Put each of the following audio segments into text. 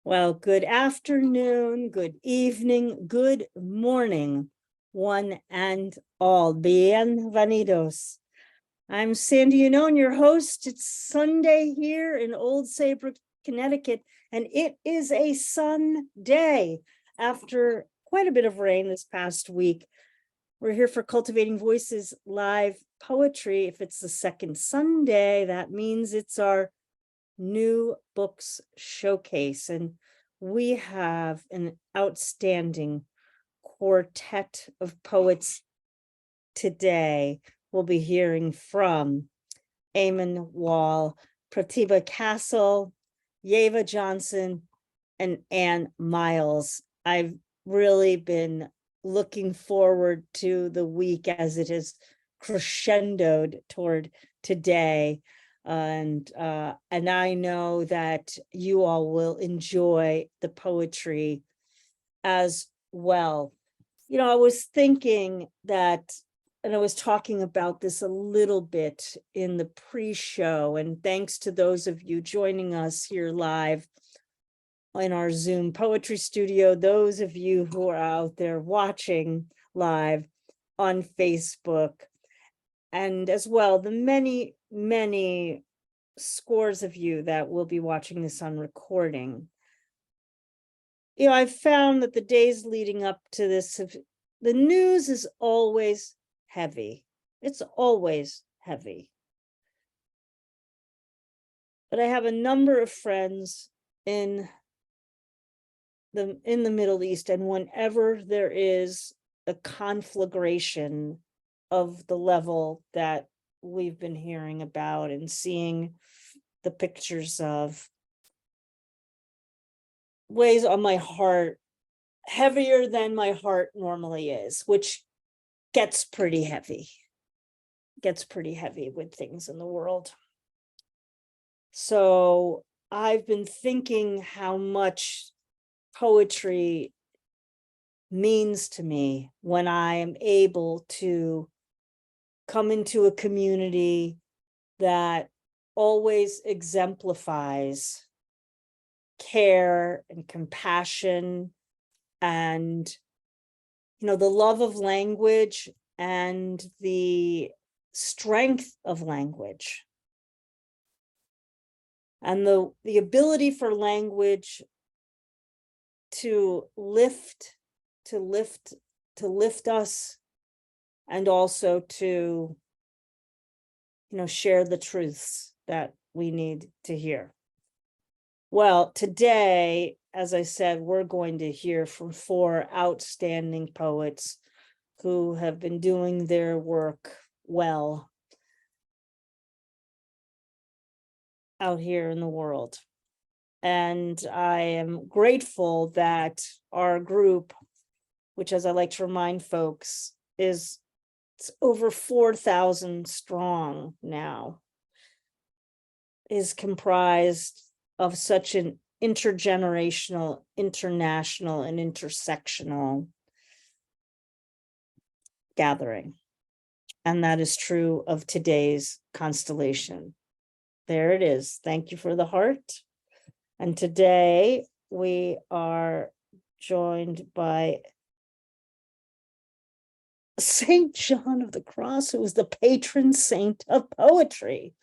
Well, good afternoon, good evening, good morning, one and all. Bienvenidos. I'm Sandy Yannone, your host. It's Sunday here in Old Saybrook, Connecticut, and it is a sun day after quite a bit of rain this past week. We're here for Cultivating Voices live poetry. If it's the second Sunday, that means it's our new books showcase, and we have an outstanding quartet of poets today. We'll be hearing from Eamonn Wall, Pratibha Castle, Yeva Johnson, and Myles. I've really been looking forward to the week as it has crescendoed toward today. And I know that you all will enjoy the poetry as well. You know, I was thinking that, and I was talking about this a little bit in the pre-show, and thanks to those of you joining us here live in our Zoom poetry studio, those of you who are out there watching live on Facebook, and as well, the many scores of you that will be watching this on recording. You know, I've found that the days leading up to this, the news is always heavy. It's always heavy. But I have a number of friends in the Middle East, and whenever there is a conflagration of the level that we've been hearing about and seeing the pictures of, weighs on my heart heavier than my heart normally is, which gets pretty heavy with things in the world. So I've been thinking how much poetry means to me when I am able to come into a community that always exemplifies care and compassion and, you know, the love of language and the strength of language and the ability for language to lift us, and also to, you know, share the truths that we need to hear. Well, today, as I said, we're going to hear from 4 outstanding poets who have been doing their work well out here in the world. And I am grateful that our group, which, as I like to remind folks, it's over 4,000 strong now, is comprised of such an intergenerational, international, and intersectional gathering. And that is true of today's constellation. There it is. Thank you for the heart. And today we are joined by Saint John of the Cross, who is the patron saint of poetry.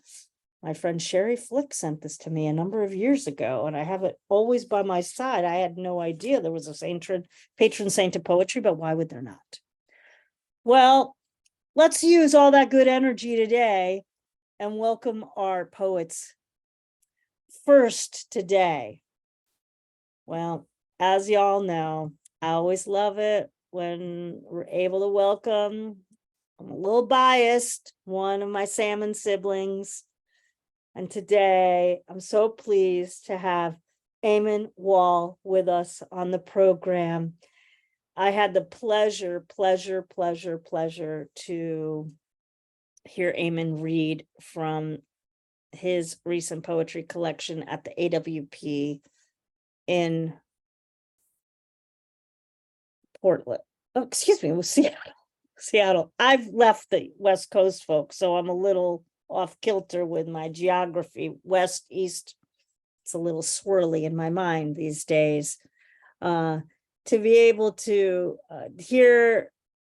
My friend Sherry Flick sent this to me a number of years ago, and I have it always by my side. I had no idea there was a patron saint of poetry, but why would there not? Well, let's use all that good energy today and welcome our poets. First today, well, as y'all know, I always love it when we're able to welcome, I'm a little biased, one of my Salmon siblings. And today I'm so pleased to have Eamonn Wall with us on the program. I had the pleasure to hear Eamonn read from his recent poetry collection at the AWP in Portland. Oh, excuse me, it was Seattle. I've left the West Coast, folks, so I'm a little off kilter with my geography, west, east, it's a little swirly in my mind these days. To be able to hear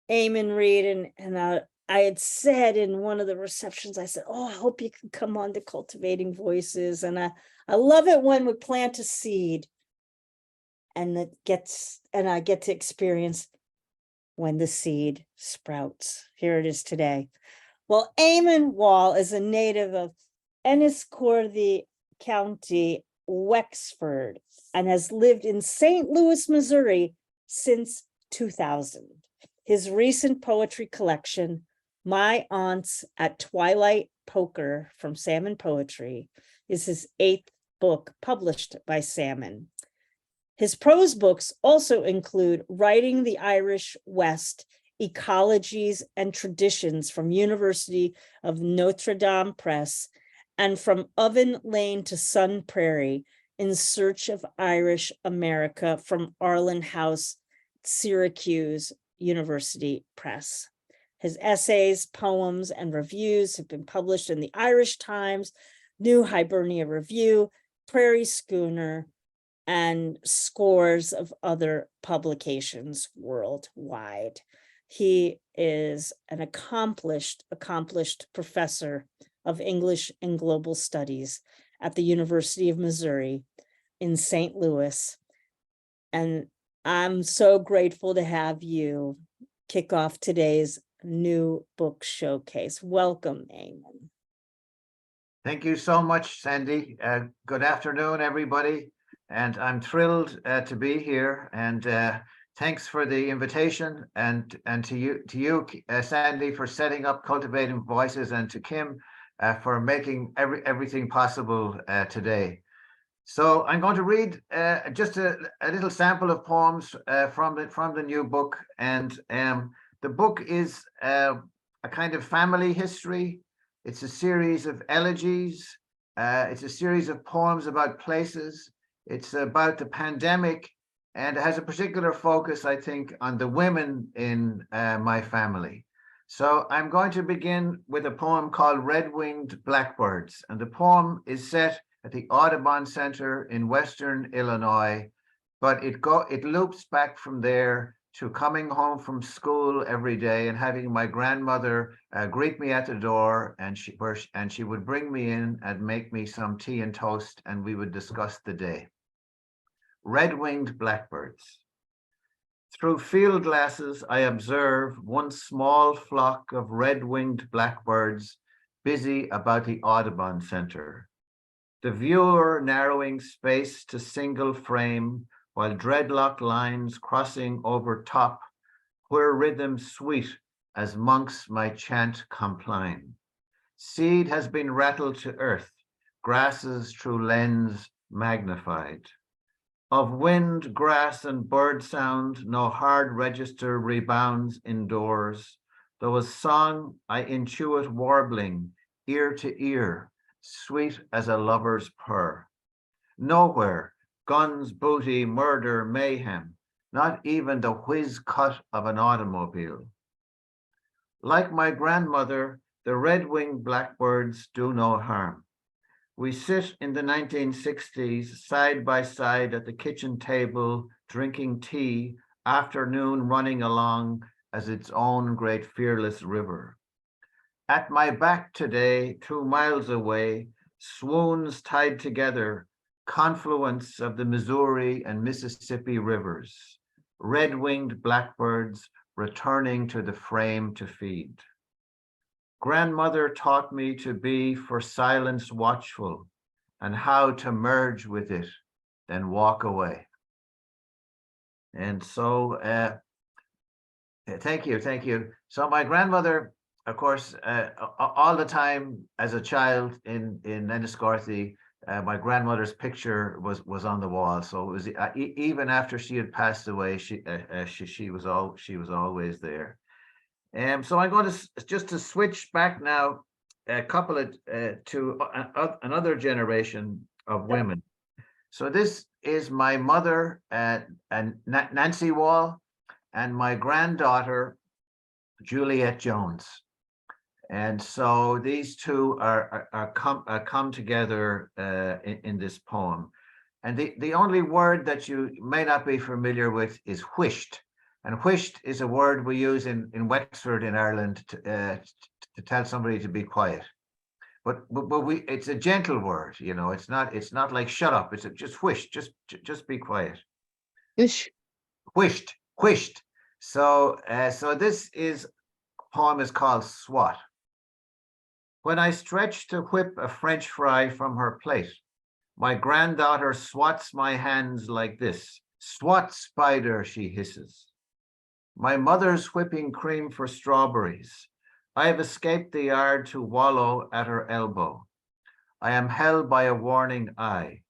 Eamonn read, and I had said in one of the receptions, I said, oh, I hope you can come on to Cultivating Voices. And I love it when we plant a seed and I get to experience when the seed sprouts. Here it is today. Well, Eamonn Wall is a native of Enniscorthy County, Wexford, and has lived in St. Louis, Missouri since 2000. His recent poetry collection, My Aunts at Twilight Poker from Salmon Poetry, is his 8th book published by Salmon. His prose books also include Writing the Irish West, Ecologies and Traditions from University of Notre Dame Press, and From Oven Lane to Sun Prairie, In Search of Irish America from Arlen House, Syracuse University Press. His essays, poems, and reviews have been published in the Irish Times, New Hibernia Review, Prairie Schooner, and scores of other publications worldwide. He is an accomplished professor of English and Global Studies at the University of Missouri in St. Louis. And I'm so grateful to have you kick off today's new book showcase. Welcome, Eamonn. Thank you so much, Sandy. Good afternoon, everybody. And I'm thrilled to be here. And thanks for the invitation, and to you, Sandy, for setting up Cultivating Voices, and to Kim for making everything possible today. So I'm going to read just a little sample of poems from the new book, and the book is a kind of family history. It's a series of elegies. It's a series of poems about places. It's about the pandemic, and it has a particular focus, I think, on the women in my family. So I'm going to begin with a poem called Red-Winged Blackbirds, and the poem is set at the Audubon Center in Western Illinois, but it loops back from there to coming home from school every day and having my grandmother greet me at the door, and she would bring me in and make me some tea and toast, and we would discuss the day. Red-winged blackbirds. Through field glasses, I observe one small flock of red-winged blackbirds busy about the Audubon Center. The viewer narrowing space to single frame, while dreadlock lines crossing over top, where rhythm sweet as monks my chant compline. Seed has been rattled to earth, grasses through lens magnified. Of wind, grass, and bird sound, no hard register rebounds indoors, though a song I intuit warbling, ear to ear, sweet as a lover's purr. Nowhere, guns, booty, murder, mayhem, not even the whiz cut of an automobile. Like my grandmother, the red-winged blackbirds do no harm. We sit in the 1960s side by side at the kitchen table, drinking tea, afternoon running along as its own great fearless river. At my back today, 2 miles away, swoons tied together, confluence of the Missouri and Mississippi rivers, red-winged blackbirds returning to the frame to feed. Grandmother taught me to be for silence watchful, and how to merge with it, then walk away. And so, thank you. So my grandmother, of course, all the time as a child in Enniscorthy, my grandmother's picture was on the wall. So it was even after she had passed away, she was always there. So I'm going to just switch back now a couple of to another generation of women. So this is my mother and Nancy Wall, and my granddaughter Juliet Jones. And so these two are come together in this poem. And the only word that you may not be familiar with is whisht. And whisht is a word we use in Wexford in Ireland to tell somebody to be quiet. But it's a gentle word, you know. It's not like shut up. It's just whisht. Just be quiet. Ish. Whisht, whisht. So this poem is called Swat. When I stretch to whip a French fry from her plate, my granddaughter swats my hands like this. Swat, spider, she hisses. My mother's whipping cream for strawberries. I have escaped the yard to wallow at her elbow. I am held by a warning eye.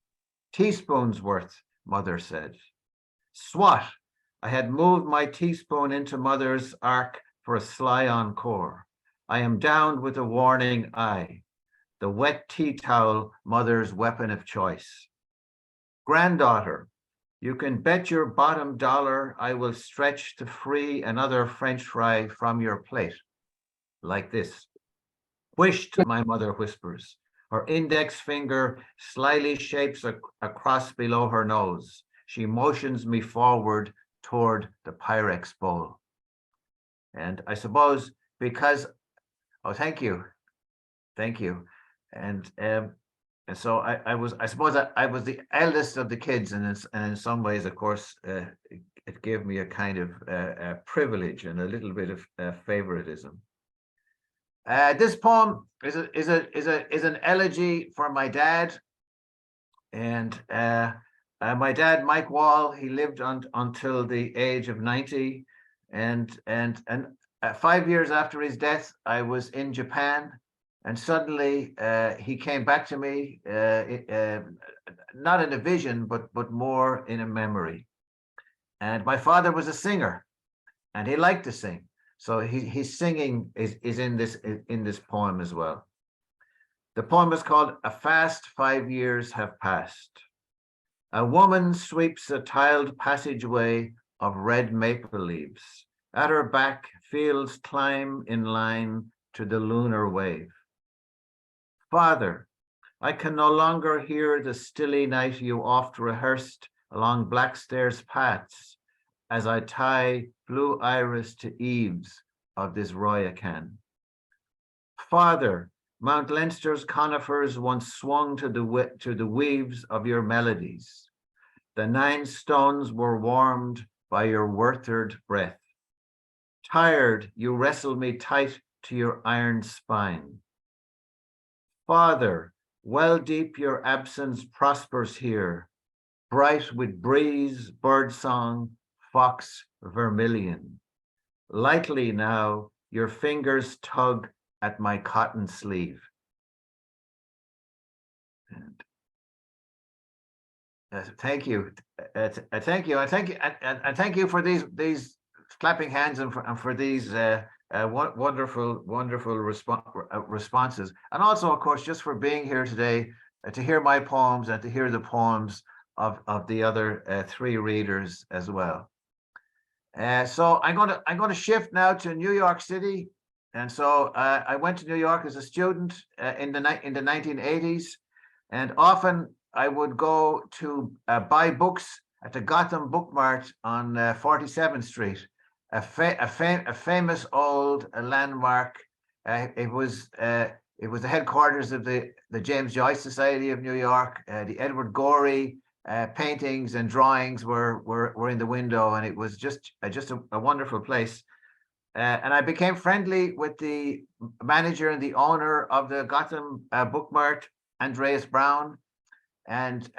Teaspoon's worth, mother said. Swat, I had moved my teaspoon into mother's ark for a sly encore. I am downed with a warning eye. The wet tea towel, mother's weapon of choice. Granddaughter, you can bet your bottom dollar I will stretch to free another French fry from your plate. Like this. Whisht, my mother whispers. Her index finger slyly shapes a cross below her nose. She motions me forward toward the Pyrex bowl. And I suppose because, oh, thank you. And so I suppose I was the eldest of the kids, and in some ways, of course, it gave me a kind of privilege and a little bit of favoritism. This poem is an elegy for my dad, and my dad, Mike Wall. He lived until the age of 90, and 5 years after his death, I was in Japan. And suddenly he came back to me, not in a vision, but more in a memory. And my father was a singer, and he liked to sing. So his singing is in this poem as well. The poem is called "A Fast 5 Years Have Passed." A woman sweeps a tiled passageway of red maple leaves. At her back, fields climb in line to the lunar wave. Father, I can no longer hear the stilly night you oft rehearsed along Blackstairs paths as I tie blue iris to eaves of this Royacan. Father, Mount Leinster's conifers once swung to the weaves of your melodies. The 9 stones were warmed by your Werthered breath. Tired, you wrestle me tight to your iron spine. Father, well deep your absence prospers here, bright with breeze, birdsong, fox, vermilion. Lightly now, your fingers tug at my cotton sleeve. And, thank you. Thank you. And thank you for these clapping hands and for these wonderful responses, and also, of course, just for being here today to hear my poems and to hear the poems of the other 3 readers as well. So I'm going to shift now to New York City, and so I went to New York as a student in the 1980s, and often I would go to buy books at the Gotham Book Mart on 47th Street. A famous old landmark. It was the headquarters of the James Joyce Society of New York. The Edward Gorey paintings and drawings were in the window, and it was just a wonderful place. And I became friendly with the manager and the owner of the Gotham Book Mart, Andreas Brown, and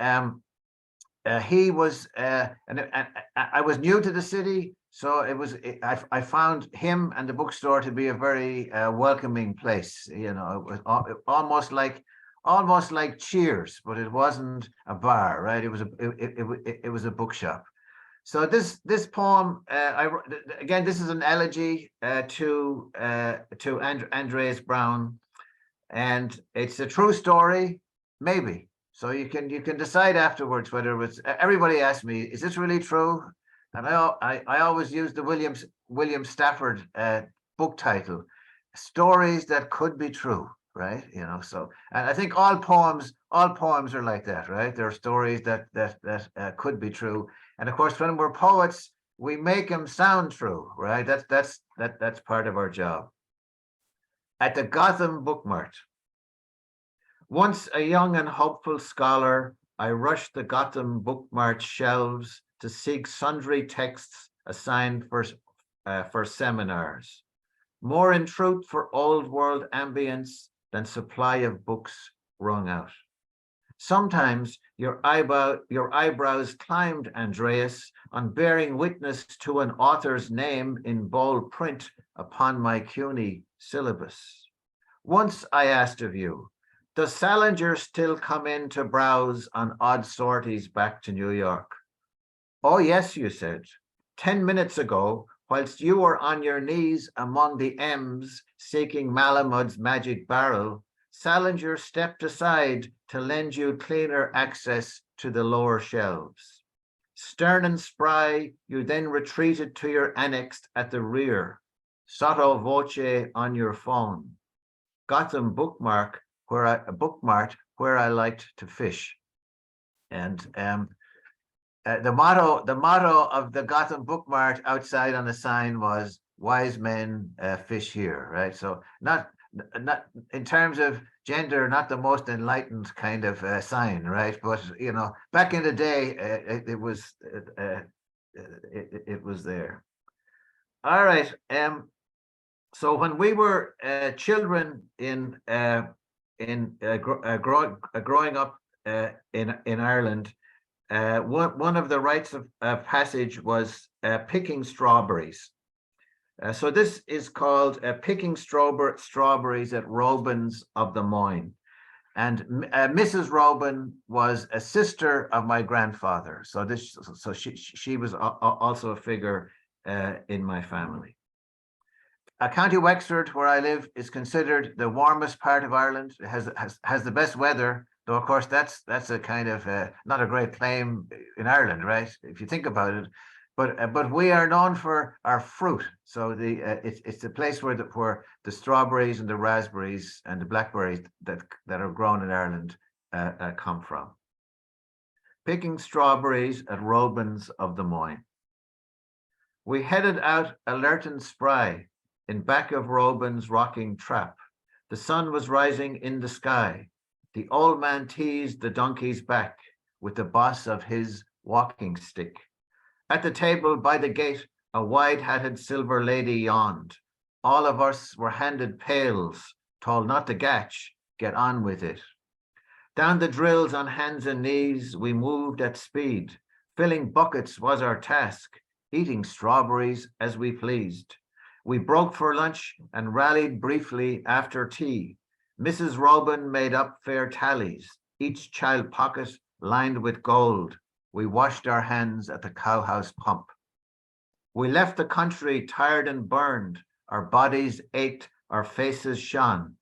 he was and I was new to the city. So I found him and the bookstore to be a very welcoming place. You know, it was almost like Cheers, but it wasn't a bar, right? It was a bookshop. So this poem, again, this is an elegy to Andreas Brown, and it's a true story, maybe. So you can decide afterwards whether it was. Everybody asked me, "Is this really true?" And I always use the William Stafford book title, stories that could be true, right? So, and I think all poems are like that, right? There are stories that could be true, and of course, when we're poets, we make them sound true, right? That's part of our job. At the Gotham Book Mart. Once a young and hopeful scholar, I rushed the Gotham Book Mart shelves to seek sundry texts assigned for seminars, more in truth for old world ambience than supply of books wrung out. Sometimes your eyebrows climbed, Andreas, on bearing witness to an author's name in bold print upon my CUNY syllabus. Once I asked of you, does Salinger still come in to browse on odd sorties back to New York? Oh, yes, you said. 10 minutes ago, whilst you were on your knees among the M's seeking Malamud's magic barrel, Salinger stepped aside to lend you cleaner access to the lower shelves. Stern and spry, you then retreated to your annex at the rear, sotto voce on your phone. Gotham Bookmart, where I liked to fish. And the motto of the Gotham Book Mart outside on the sign was "Wise men fish here," right? So not in terms of gender, not the most enlightened kind of sign, right? But back in the day, it was there. All right. So when we were children growing up in Ireland. One of the rites of passage was picking strawberries. So this is called picking strawberries at Robin's of the Moyne. And Mrs. Robin was a sister of my grandfather. So she was also a figure in my family. County Wexford, where I live, is considered the warmest part of Ireland. It has the best weather. Though, of course, that's a kind of not a great claim in Ireland, right? If you think about it, but we are known for our fruit. So it's the place where the strawberries and the raspberries and the blackberries that are grown in Ireland come from. Picking strawberries at Robin's of the Moyne. We headed out alert and spry in back of Robin's rocking trap. The sun was rising in the sky. The old man teased the donkey's back with the boss of his walking stick. At the table by the gate, a wide-hatted silver lady yawned. All of us were handed pails, told not to gatch, get on with it. Down the drills on hands and knees, we moved at speed. Filling buckets was our task, eating strawberries as we pleased. We broke for lunch and rallied briefly after tea. Mrs. Robin made up fair tallies, each child pocket lined with gold. We washed our hands at the cowhouse pump. We left the country tired and burned. Our bodies ached, our faces shone.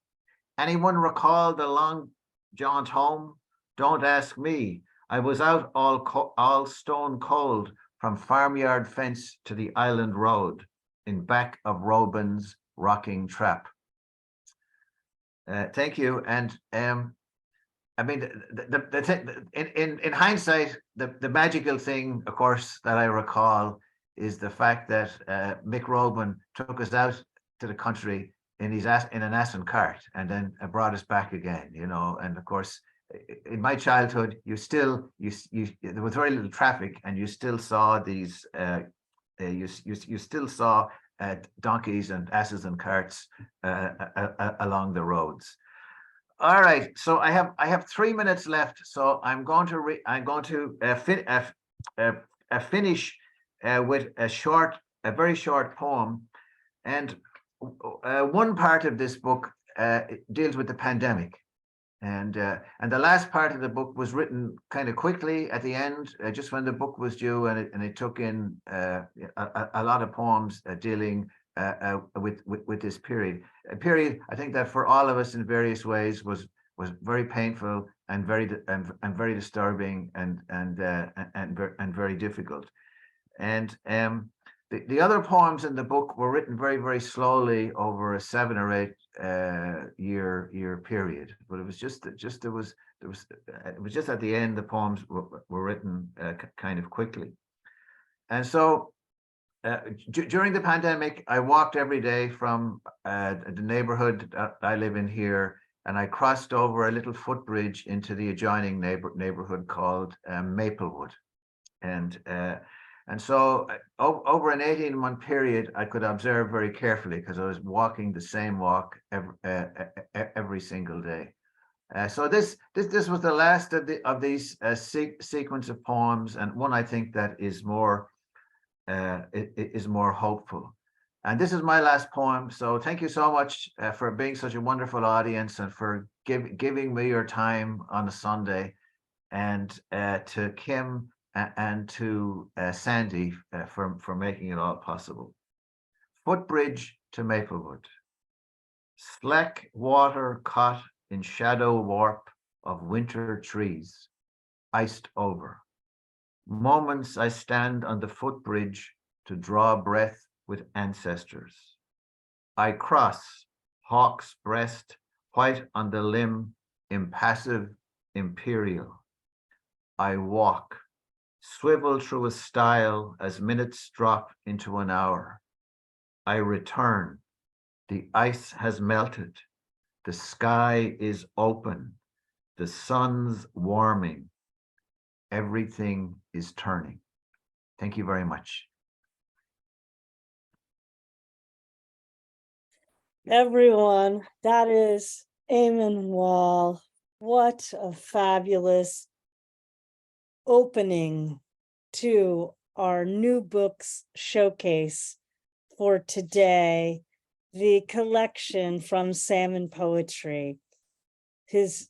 Anyone recall the long jaunt home? Don't ask me. I was out all stone cold from farmyard fence to the island road in back of Robin's rocking trap. Thank you. And I mean, in hindsight, the magical thing, of course, that I recall is the fact that Mick Robin took us out to the country in an ass and cart, and then brought us back again. And of course, in my childhood, there was very little traffic, and you still saw these. You still saw donkeys and asses and carts along the roads. All right, so I have 3 minutes left, so I'm going to finish with a very short poem, and one part of this book deals with the pandemic, and the last part of the book was written kind of quickly at the end, just when the book was due, and it took in a lot of poems dealing with this period. A period I think that for all of us in various ways was very painful and very disturbing and very difficult. And The other poems in the book were written very, very slowly over a 7 or 8 year period, but it was just it was just at the end the poems were written kind of quickly. And so during the pandemic, I walked every day from the neighborhood that I live in here, and I crossed over a little footbridge into the adjoining neighborhood called Maplewood. And so over an 18-month period, I could observe very carefully because I was walking the same walk every single day. So this was the last of these sequence of poems, and one I think that is more hopeful. And this is my last poem. So thank you so much for being such a wonderful audience and for giving me your time on a Sunday, and to Kim and to Sandy for making it all possible. Footbridge to Maplewood. Slack water caught in shadow warp of winter trees, iced over. Moments I stand on the footbridge to draw breath with ancestors. I cross, hawk's breast, white on the limb, impassive, imperial. I walk, swivel through a stile as minutes drop into an hour. I return. The ice has melted. The sky is open. The sun's warming. Everything is turning. Thank you very much. Everyone, that is Eamonn Wall. What a fabulous opening to our new books showcase for today, the collection from Salmon Poetry, his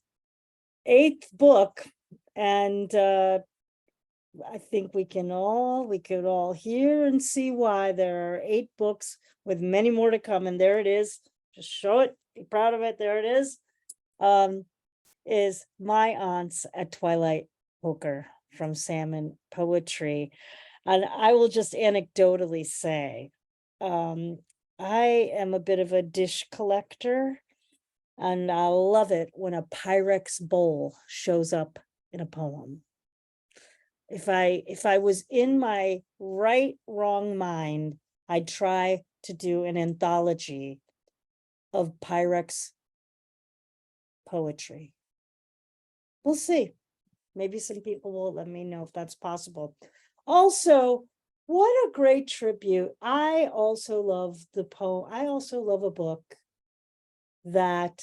8th book. And I think we could all hear and see why there are 8 books with many more to come. And there it is. Just show it, be proud of it. There it is My Aunts at Twilight Poker from Salmon Poetry. And I will just anecdotally say, I am a bit of a dish collector, and I love it when a Pyrex bowl shows up in a poem. If I was in my wrong mind, I'd try to do an anthology of Pyrex poetry. We'll see. Maybe some people will let me know if that's possible. Also, what a great tribute. I also love the poem. I also love a book that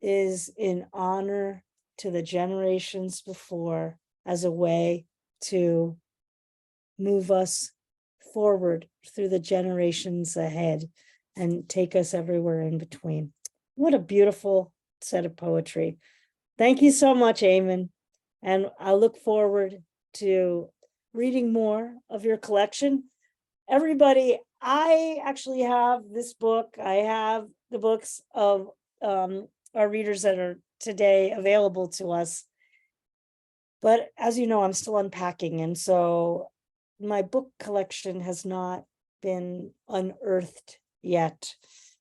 is in honor to the generations before, as a way to move us forward through the generations ahead and take us everywhere in between. What a beautiful set of poetry. Thank you so much, Eamonn. And I look forward to reading more of your collection. Everybody, I actually have this book. I have the books of our readers that are today available to us. But as you know, I'm still unpacking. And so my book collection has not been unearthed yet.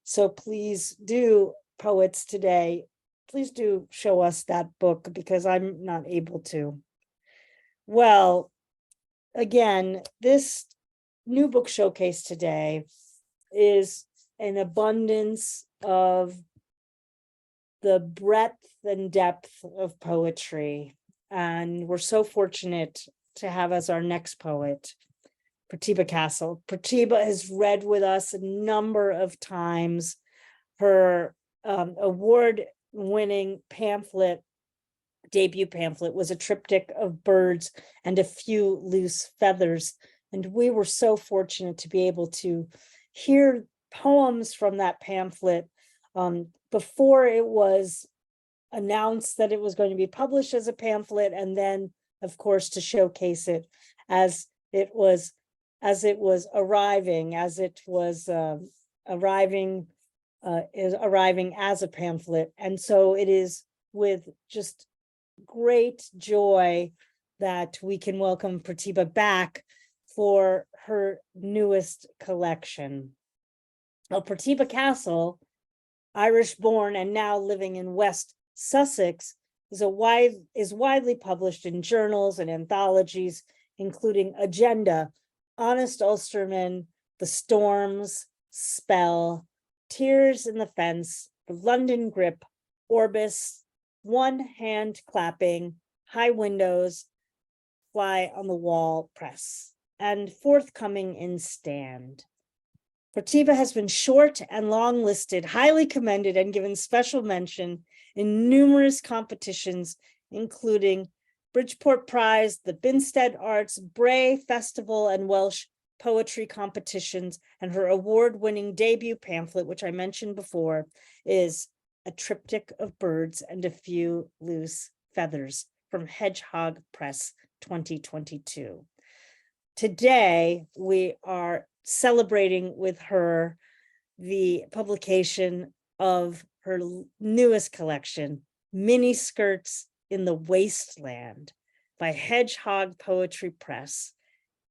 So please do, poets today, please do show us that book, because I'm not able to. Well, again, this new book showcase today is an abundance of the breadth and depth of poetry. And we're so fortunate to have as our next poet, Pratibha Castle. Pratibha has read with us a number of times. Her award-winning pamphlet, debut pamphlet, was a triptych of birds and a few loose feathers. And we were so fortunate to be able to hear poems from that pamphlet before it was announced that it was going to be published as a pamphlet, and then, of course, to showcase it as it was arriving as a pamphlet. And so it is with just great joy that we can welcome Pratibha back for her newest collection. Well, Pratibha Castle, Irish-born and now living in West Sussex, is widely published in journals and anthologies, including Agenda, Honest Ulsterman, The Storms, Spell, Tears in the Fence, The London Grip, Orbis, One Hand Clapping, High Windows, Fly on the Wall Press, and forthcoming in Stand. Pratibha has been short and long listed, highly commended, and given special mention in numerous competitions, including Bridgeport Prize, the Binstead Arts, Bray Festival, and Welsh poetry competitions, and her award-winning debut pamphlet, which I mentioned before, is A Triptych of Birds and a Few Loose Feathers from Hedgehog Press 2022. Today, we are celebrating with her the publication of her newest collection, Miniskirts in the Wasteland by Hedgehog Poetry Press,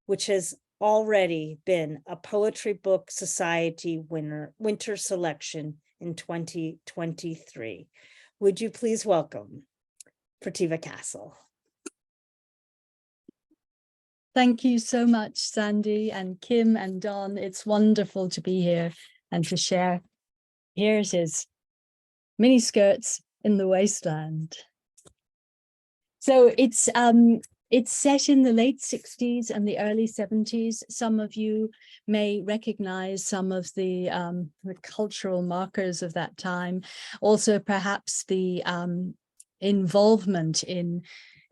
which has already been a Poetry Book Society winter selection in 2023. Would you please welcome Pratibha Castle? Thank you so much, Sandy and Kim and Don. It's wonderful to be here and to share. Here it is, Miniskirts in the Wasteland. So it's set in the late 60s and the early 70s. Some of you may recognize some of the cultural markers of that time. Also, perhaps the involvement in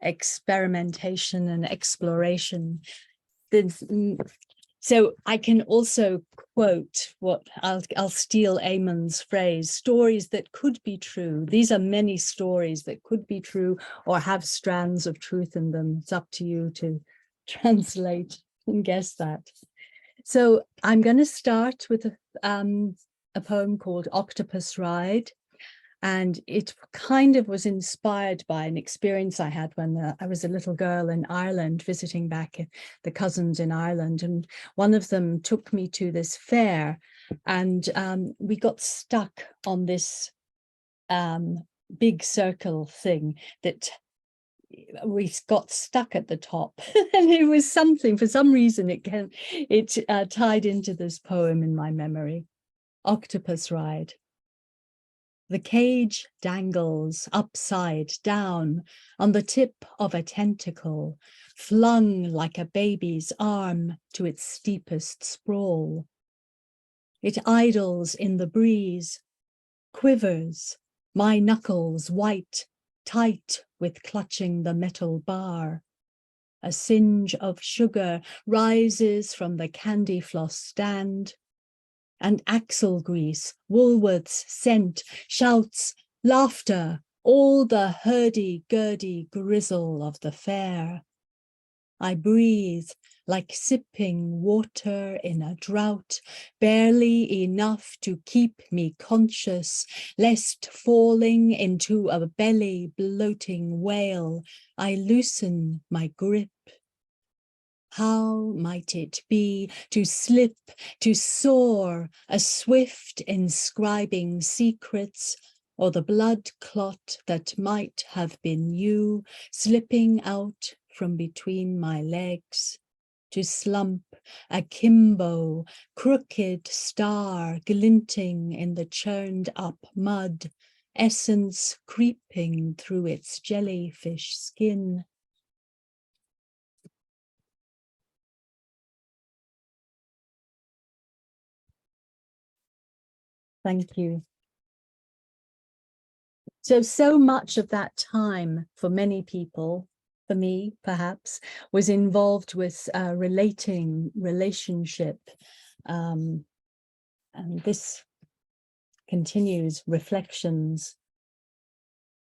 experimentation and exploration. So I can also quote what I'll steal Eamonn's phrase, stories that could be true. These are many stories that could be true or have strands of truth in them. It's up to you to translate and guess that. So I'm going to start with a poem called Octopus Ride. And it kind of was inspired by an experience I had when I was a little girl in Ireland, visiting back the cousins in Ireland. And one of them took me to this fair, and we got stuck on this big circle thing that we got stuck at the top. And it was something, for some reason, it tied into this poem in my memory. Octopus Ride. The cage dangles upside down on the tip of a tentacle, flung like a baby's arm to its steepest sprawl. It idles in the breeze, quivers, my knuckles white, tight with clutching the metal bar. A singe of sugar rises from the candy floss stand, and axle grease, Woolworth's scent, shouts, laughter, all the hurdy-gurdy grizzle of the fair. I breathe like sipping water in a drought, barely enough to keep me conscious, lest falling into a belly-bloating whale, I loosen my grip. How might it be to slip, to soar, a swift inscribing secrets, or the blood clot that might have been you slipping out from between my legs, to slump akimbo, crooked star glinting in the churned up mud, essence creeping through its jellyfish skin. Thank you. So much of that time for many people, for me perhaps, was involved with relationship. And this continues, reflections.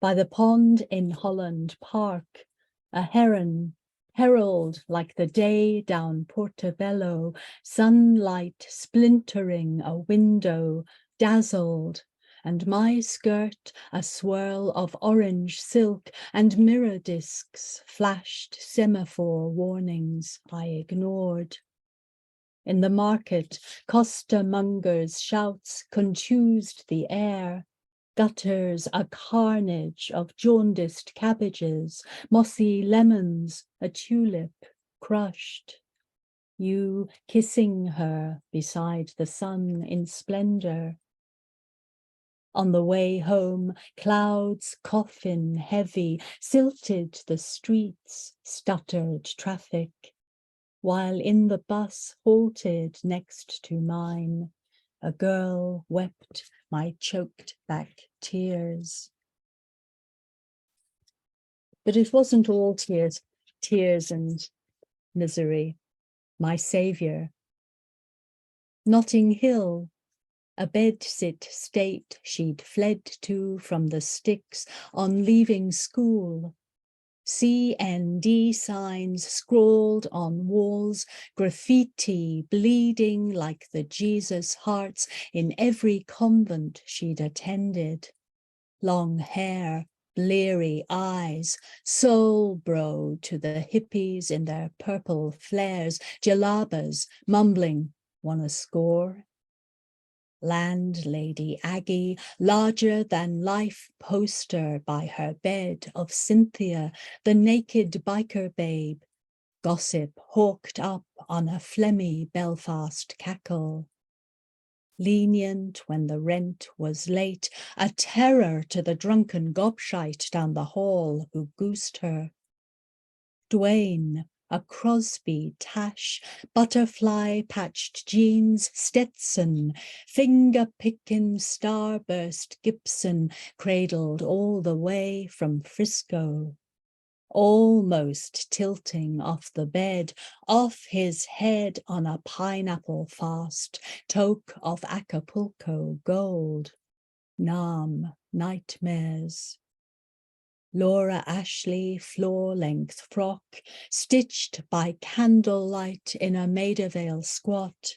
By the pond in Holland Park, a heron, herald like the day down Portobello, sunlight splintering a window, dazzled, and my skirt a swirl of orange silk, and mirror discs flashed semaphore warnings I ignored. In the market, costermongers' shouts contused the air. Gutters a carnage of jaundiced cabbages, mossy lemons, a tulip crushed. You kissing her beside the sun in splendor. On the way home, clouds coffin heavy, silted the streets, stuttered traffic. While in the bus halted next to mine, a girl wept my choked back tears. But it wasn't all tears and misery. My saviour. Notting Hill, a bedsit state she'd fled to from the sticks on leaving school. CND signs scrawled on walls, graffiti bleeding like the Jesus hearts in every convent she'd attended. Long hair, bleary eyes, soul bro to the hippies in their purple flares, jalabas mumbling, wanna score? Landlady Aggie, larger than life poster by her bed of Cynthia, the naked biker babe, gossip hawked up on a phlegmy Belfast cackle. Lenient when the rent was late, a terror to the drunken gobshite down the hall who goosed her. Dwayne, a Crosby tash, butterfly-patched jeans Stetson, finger-picking starburst Gibson, cradled all the way from Frisco. Almost tilting off the bed, off his head on a pineapple fast, toque of Acapulco gold. Nam nightmares. Laura Ashley floor-length frock, stitched by candlelight in a Maida Vale squat.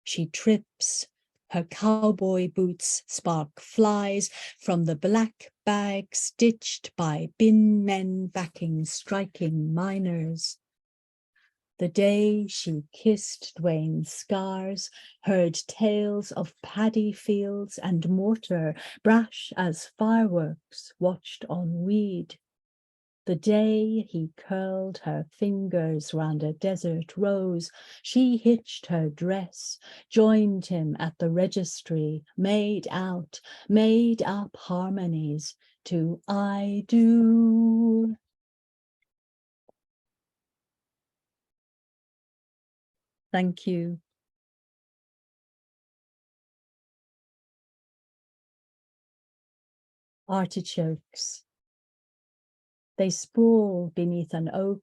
She trips, her cowboy boots spark flies from the black bag stitched by bin men backing striking miners. The day she kissed Dwayne's scars, heard tales of paddy fields and mortar, brash as fireworks watched on weed. The day he curled her fingers round a desert rose, she hitched her dress, joined him at the registry, made up harmonies to I Do. Thank you. Artichokes. They sprawl beneath an oak,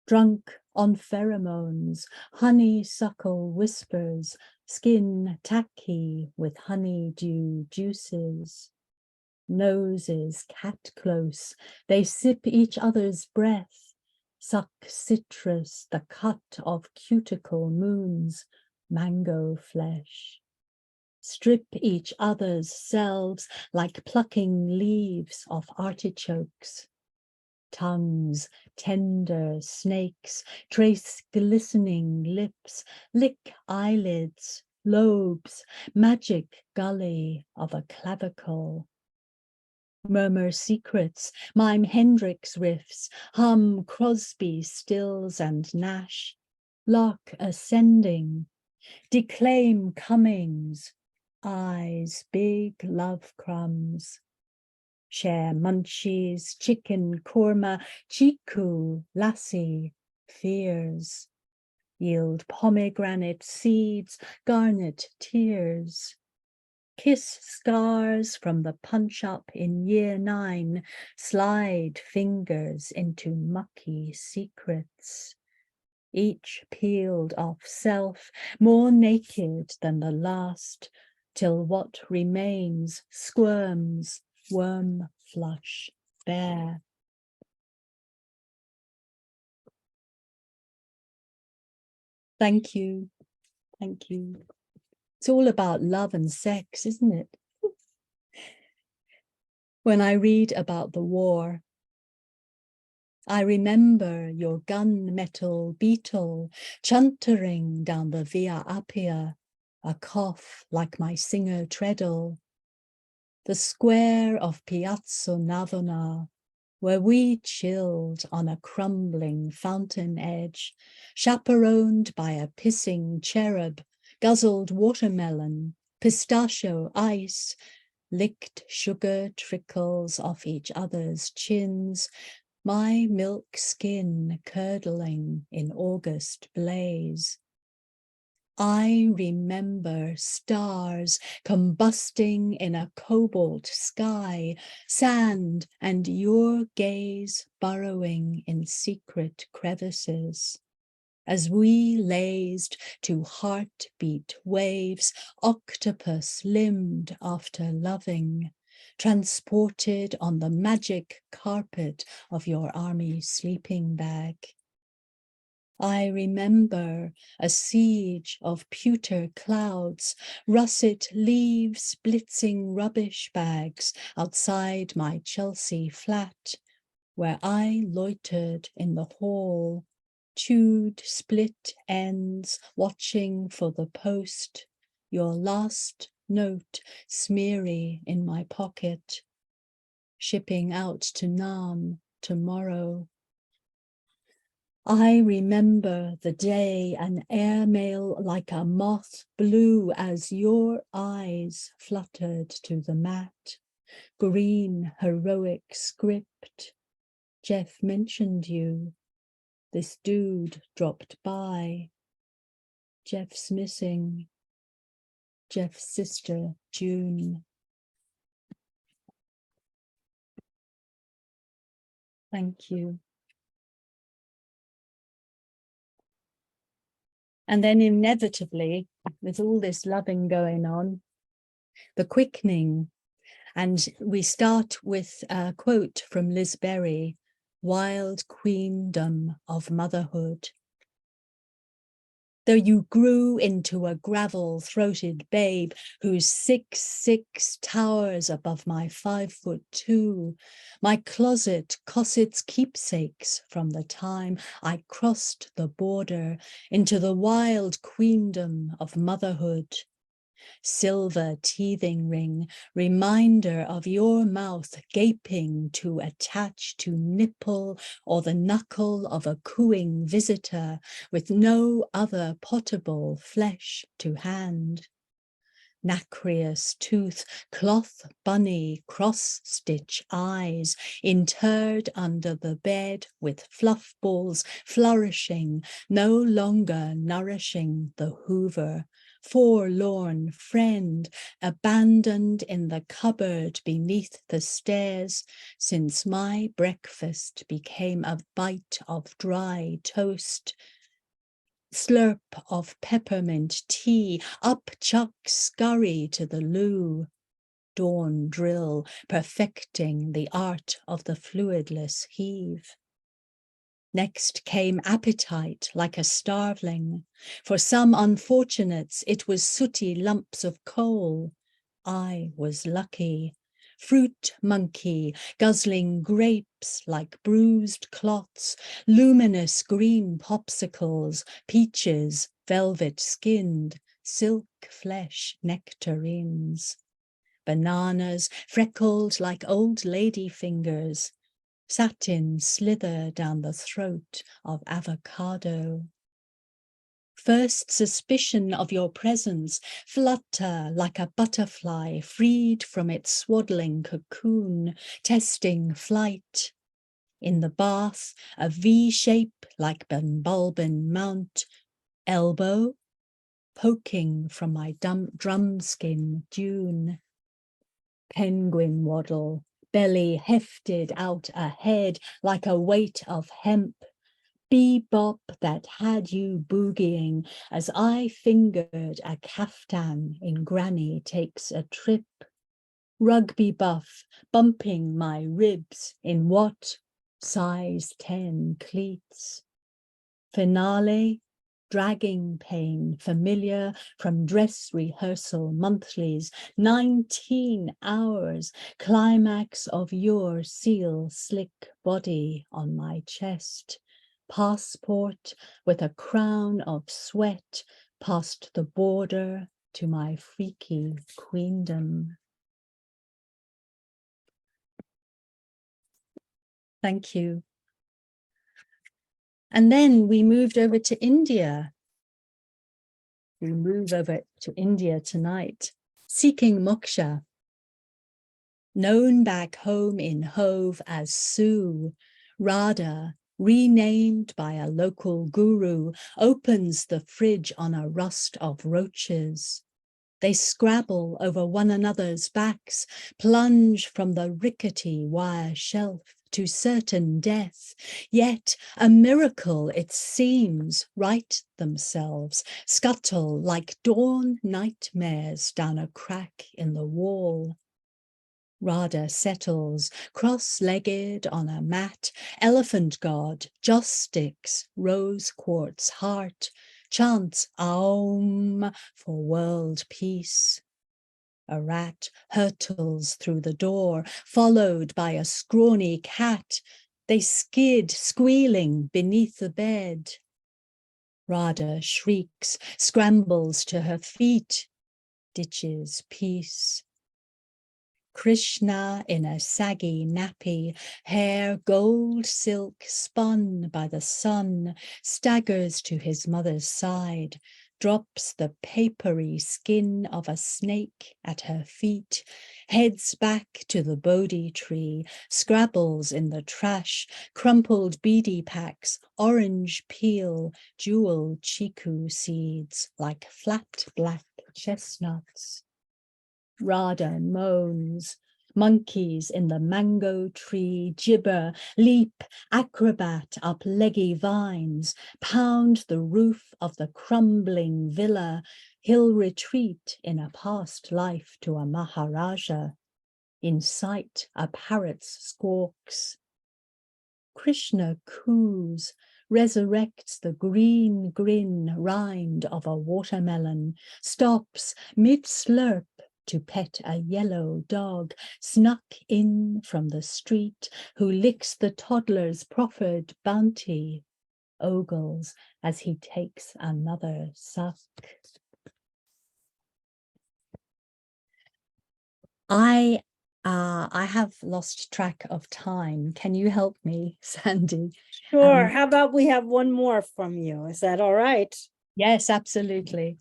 drunk on pheromones, honeysuckle whispers, skin tacky with honeydew juices. Noses cat close, they sip each other's breath, suck citrus, the cut of cuticle moons, mango flesh. Strip each other's selves like plucking leaves of artichokes. Tongues, tender snakes, trace glistening lips, lick eyelids, lobes, magic gully of a clavicle. Murmur secrets, mime Hendrix riffs, hum Crosby, Stills and Nash, lark ascending, declaim comings, eyes big love crumbs. Share munchies, chicken korma, chiku, lassi, fears. Yield pomegranate seeds, garnet tears. Kiss scars from the punch-up in year 9, slide fingers into mucky secrets. Each peeled off self, more naked than the last, till what remains squirms, worm flush, bare. Thank you. Thank you. It's all about love and sex, isn't it? When I read about the war, I remember your gunmetal beetle chuntering down the Via Appia, a cough like my singer treadle. The square of Piazza Navona, where we chilled on a crumbling fountain edge, chaperoned by a pissing cherub, guzzled watermelon, pistachio ice, licked sugar trickles off each other's chins, my milk skin curdling in August blaze. I remember stars combusting in a cobalt sky, sand and your gaze burrowing in secret crevices. As we lazed to heartbeat waves, octopus-limbed after loving, transported on the magic carpet of your army sleeping bag. I remember a siege of pewter clouds, russet leaves blitzing rubbish bags outside my Chelsea flat, where I loitered in the hall, chewed split ends, watching for the post, your last note smeary in my pocket, shipping out to Nam tomorrow. I remember the day an airmail like a moth blew as your eyes fluttered to the mat. Green heroic script. Jeff mentioned you. This dude dropped by. Jeff's missing. Jeff's sister, June. Thank you. And then inevitably, with all this loving going on, the quickening. And we start with a quote from Liz Berry, "Wild queendom of motherhood. Though you grew into a gravel-throated babe whose 6'6" towers above my 5'2", my closet cost its keepsakes from the time I crossed the border into the wild queendom of motherhood. Silver teething ring, reminder of your mouth gaping to attach to nipple or the knuckle of a cooing visitor with no other potable flesh to hand. Nacreous tooth, cloth bunny, cross-stitch eyes, interred under the bed with fluff balls flourishing, no longer nourishing the Hoover. Forlorn friend, abandoned in the cupboard beneath the stairs, since my breakfast became a bite of dry toast. Slurp of peppermint tea, up chuck scurry to the loo. Dawn drill, perfecting the art of the fluidless heave. Next came appetite like a starveling. For some unfortunates, it was sooty lumps of coal. I was lucky. Fruit monkey, guzzling grapes like bruised clots, luminous green popsicles, peaches, velvet skinned, silk flesh nectarines. Bananas freckled like old lady fingers, satin slither down the throat of avocado. First suspicion of your presence, flutter like a butterfly freed from its swaddling cocoon, testing flight. In the bath, a V shape like Benbulben Mount, elbow, poking from my drumskin dune. Penguin waddle, belly hefted out ahead like a weight of hemp. Bebop that had you boogieing as I fingered a caftan in Granny Takes a Trip. Rugby buff bumping my ribs in what? Size 10 cleats. Finale, dragging pain, familiar from dress rehearsal monthlies, 19 hours, climax of your seal slick body on my chest, passport with a crown of sweat past the border to my freaky queendom. Thank you. And then we moved over to India. We move over to India tonight, seeking moksha. Known back home in Hove as Sue, Radha, renamed by a local guru, opens the fridge on a rust of roaches. They scrabble over one another's backs, plunge from the rickety wire shelf to certain death, yet a miracle it seems, right themselves, scuttle like dawn nightmares down a crack in the wall. Radha settles, cross-legged on a mat, elephant god, joss sticks, rose quartz heart, chants Aum for world peace. A rat hurtles through the door, followed by a scrawny cat. They skid, squealing, beneath the bed. Radha shrieks, scrambles to her feet, ditches peace. Krishna in a saggy nappy, hair gold silk spun by the sun, staggers to his mother's side, drops the papery skin of a snake at her feet, heads back to the Bodhi tree, scrabbles in the trash, crumpled beedi packs, orange peel, jewel chiku seeds like flat black chestnuts. Radha moans. Monkeys in the mango tree gibber, leap, acrobat up leggy vines, pound the roof of the crumbling villa. He'll retreat in a past life to a Maharaja. In sight, a parrot squawks. Krishna coos, resurrects the green grin rind of a watermelon, stops mid-slurp to pet a yellow dog snuck in from the street, who licks the toddler's proffered bounty, ogles as he takes another suck. I have lost track of time. Can you help me, Sandy? Sure. How about we have one more from you? Is that all right? Yes, absolutely.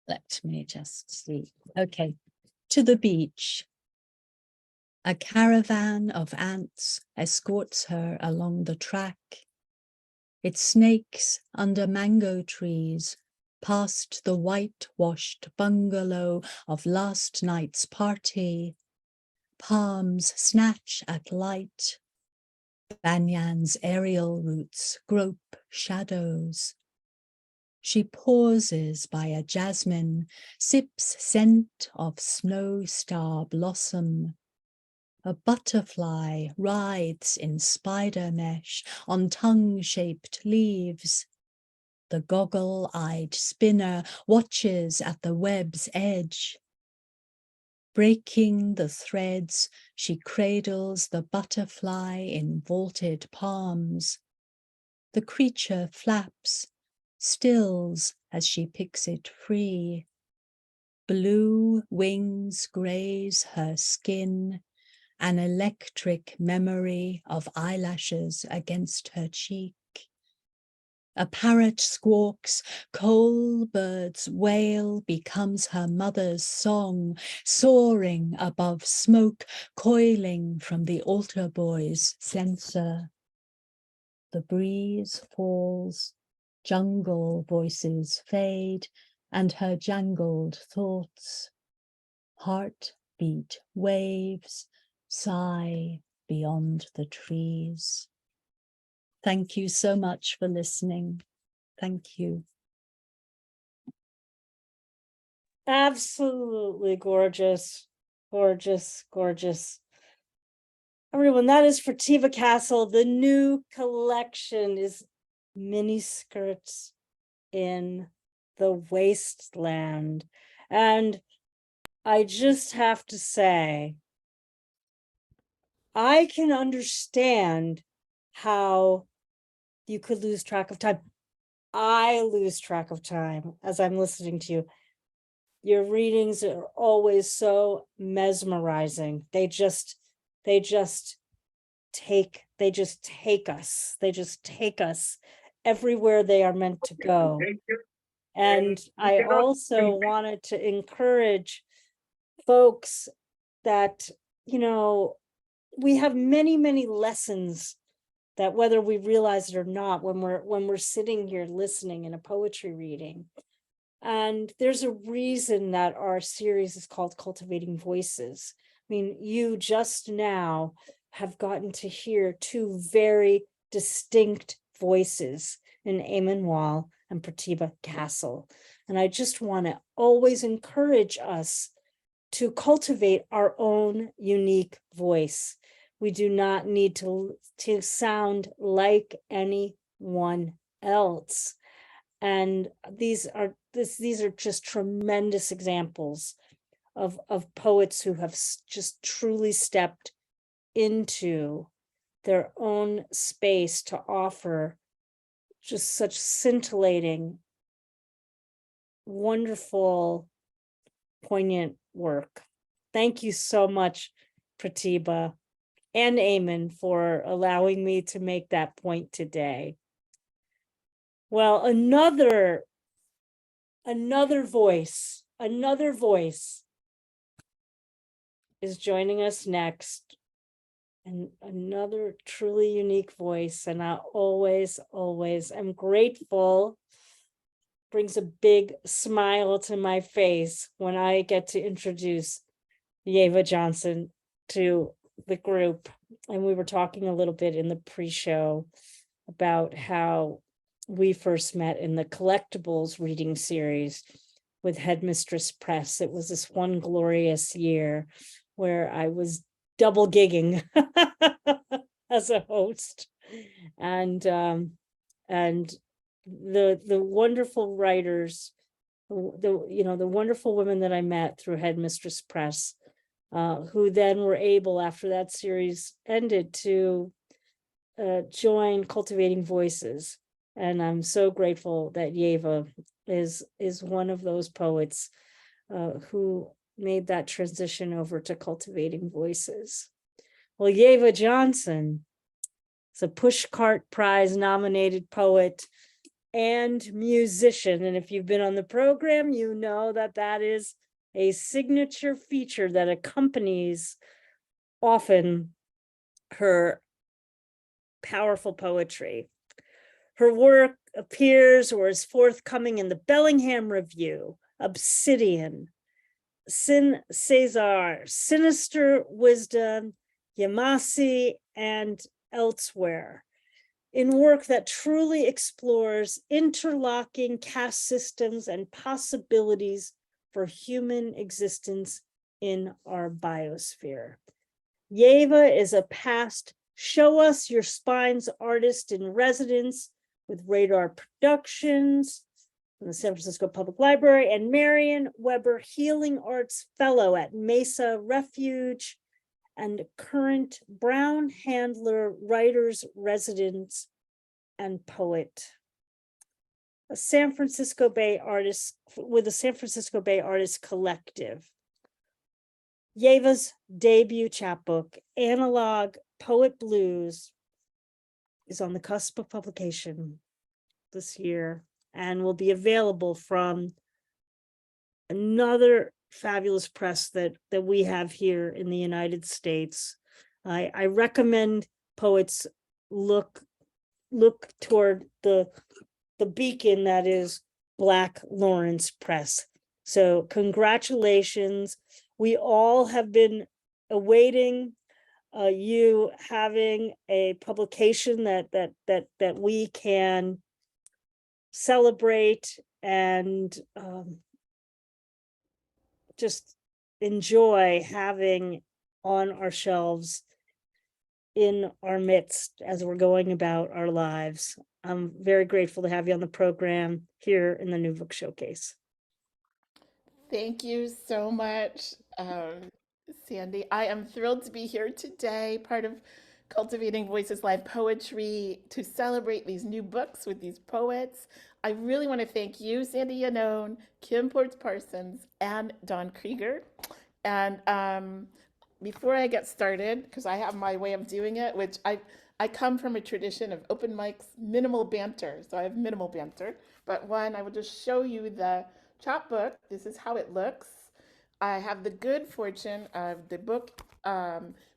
Let me just see. Okay. To the beach. A caravan of ants escorts her along the track. It snakes under mango trees, past the whitewashed bungalow of last night's party. Palms snatch at light. Banyan's aerial roots grope shadows. She pauses by a jasmine, sips scent of snow star blossom. A butterfly writhes in spider mesh on tongue-shaped leaves. The goggle-eyed spinner watches at the web's edge. Breaking the threads, she cradles the butterfly in vaulted palms. The creature flaps, stills as she picks it free. Blue wings graze her skin, an electric memory of eyelashes against her cheek. A parrot squawks, coal birds wail becomes her mother's song, soaring above smoke, coiling from the altar boy's censer. The breeze falls, jungle voices fade, and her jangled thoughts. Heartbeat waves, sigh beyond the trees. Thank you so much for listening. Thank you. Absolutely gorgeous. Gorgeous, gorgeous. Everyone, that is Pratibha Castle. The new collection is Miniskirts in the Wasteland. And I just have to say, I can understand how you could lose track of time. I lose track of time as I'm listening to you. Your readings are always so mesmerizing. They just take us everywhere they are meant to go. And I also wanted to encourage folks that, we have many, many lessons that, whether we realize it or not, when we're sitting here listening in a poetry reading. And there's a reason that our series is called Cultivating Voices. I mean, you just now have gotten to hear two very distinct voices in Eamonn and Pratibha Castle. And I just want to always encourage us to cultivate our own unique voice. We do not need to sound like anyone else. And these are just tremendous examples of poets who have just truly stepped into their own space to offer just such scintillating, wonderful, poignant work. Thank you so much, Pratibha and Eamonn, for allowing me to make that point today. Well, another voice is joining us next, and another truly unique voice. And I always am grateful, brings a big smile to my face when I get to introduce Yeva Johnson to the group. And we were talking a little bit in the pre-show about how we first met in the collectibles reading series with Headmistress Press. It was this one glorious year where I was double gigging as a host, and the wonderful writers, the wonderful women that I met through Headmistress Press, who then were able, after that series ended, to join Cultivating Voices. And I'm so grateful that Yeva is one of those poets who made that transition over to Cultivating Voices. Well, Yeva Johnson is a Pushcart Prize nominated poet and musician. And if you've been on the program, you know that that is a signature feature that accompanies often her powerful poetry. Her work appears or is forthcoming in the Bellingham Review, Obsidian, Sin Cesar, Sinister Wisdom, Yamasi, and elsewhere, in work that truly explores interlocking caste systems and possibilities for human existence in our biosphere. Yeva is a past Show Us Your Spine's artist in residence with Radar Productions from the San Francisco Public Library, and Marion Weber Healing Arts Fellow at Mesa Refuge, and current Brown Handler Writers Residence and poet. A San Francisco Bay artist with the San Francisco Bay Artists Collective. Yeva's debut chapbook, Analog Poet Blues, is on the cusp of publication this year and will be available from another fabulous press that we have here in the United States. I recommend poets look toward the beacon that is Black Lawrence Press. So congratulations. We all have been awaiting you having a publication that we can celebrate and just enjoy having on our shelves in our midst as we're going about our lives. I'm very grateful to have you on the program here in the New Book Showcase. Thank you so much, Sandy. I am thrilled to be here today, part of Cultivating Voices Live Poetry, to celebrate these new books with these poets. I really want to thank you, Sandy Yannone, Kim Ports Parsons, and Don Krieger. And before I get started, because I have my way of doing it, which I come from a tradition of open mics, minimal banter. So I have minimal banter. But one, I will just show you the chapbook. This is how it looks. I have the good fortune of the book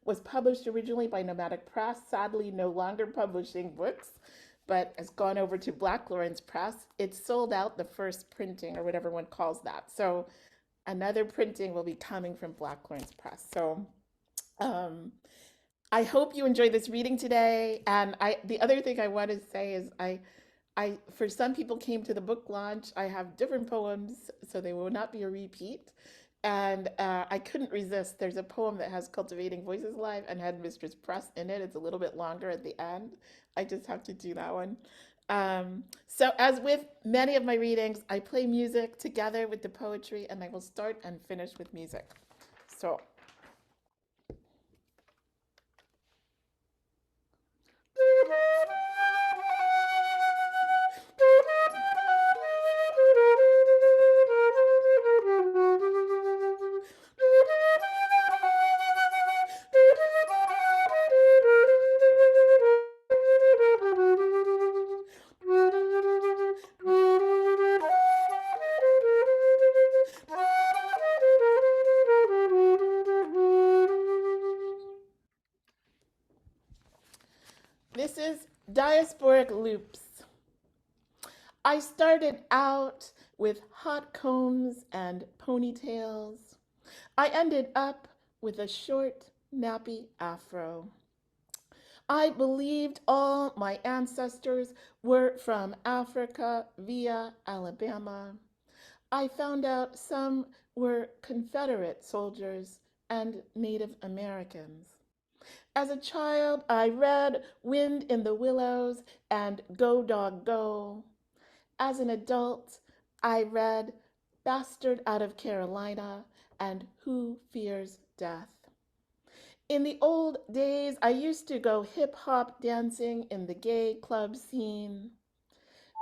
was published originally by Nomadic Press, sadly no longer publishing books, but has gone over to Black Lawrence Press. It sold out the first printing, or whatever one calls that. So another printing will be coming from Black Lawrence Press. So I hope you enjoyed this reading today. And the other thing I want to say is for some people came to the book launch, I have different poems, so they will not be a repeat. And I couldn't resist. There's a poem that has Cultivating Voices Live and Headmistress Press in it. It's a little bit longer at the end. I just have to do that one. So as with many of my readings, I play music together with the poetry, and I will start and finish with music. So. This is Diasporic Loops. I started out with hot combs and ponytails. I ended up with a short, nappy afro. I believed all my ancestors were from Africa via Alabama. I found out some were Confederate soldiers and Native Americans. As a child, I read Wind in the Willows and Go Dog Go. As an adult, I read Bastard Out of Carolina and Who Fears Death. In the old days, I used to go hip-hop dancing in the gay club scene.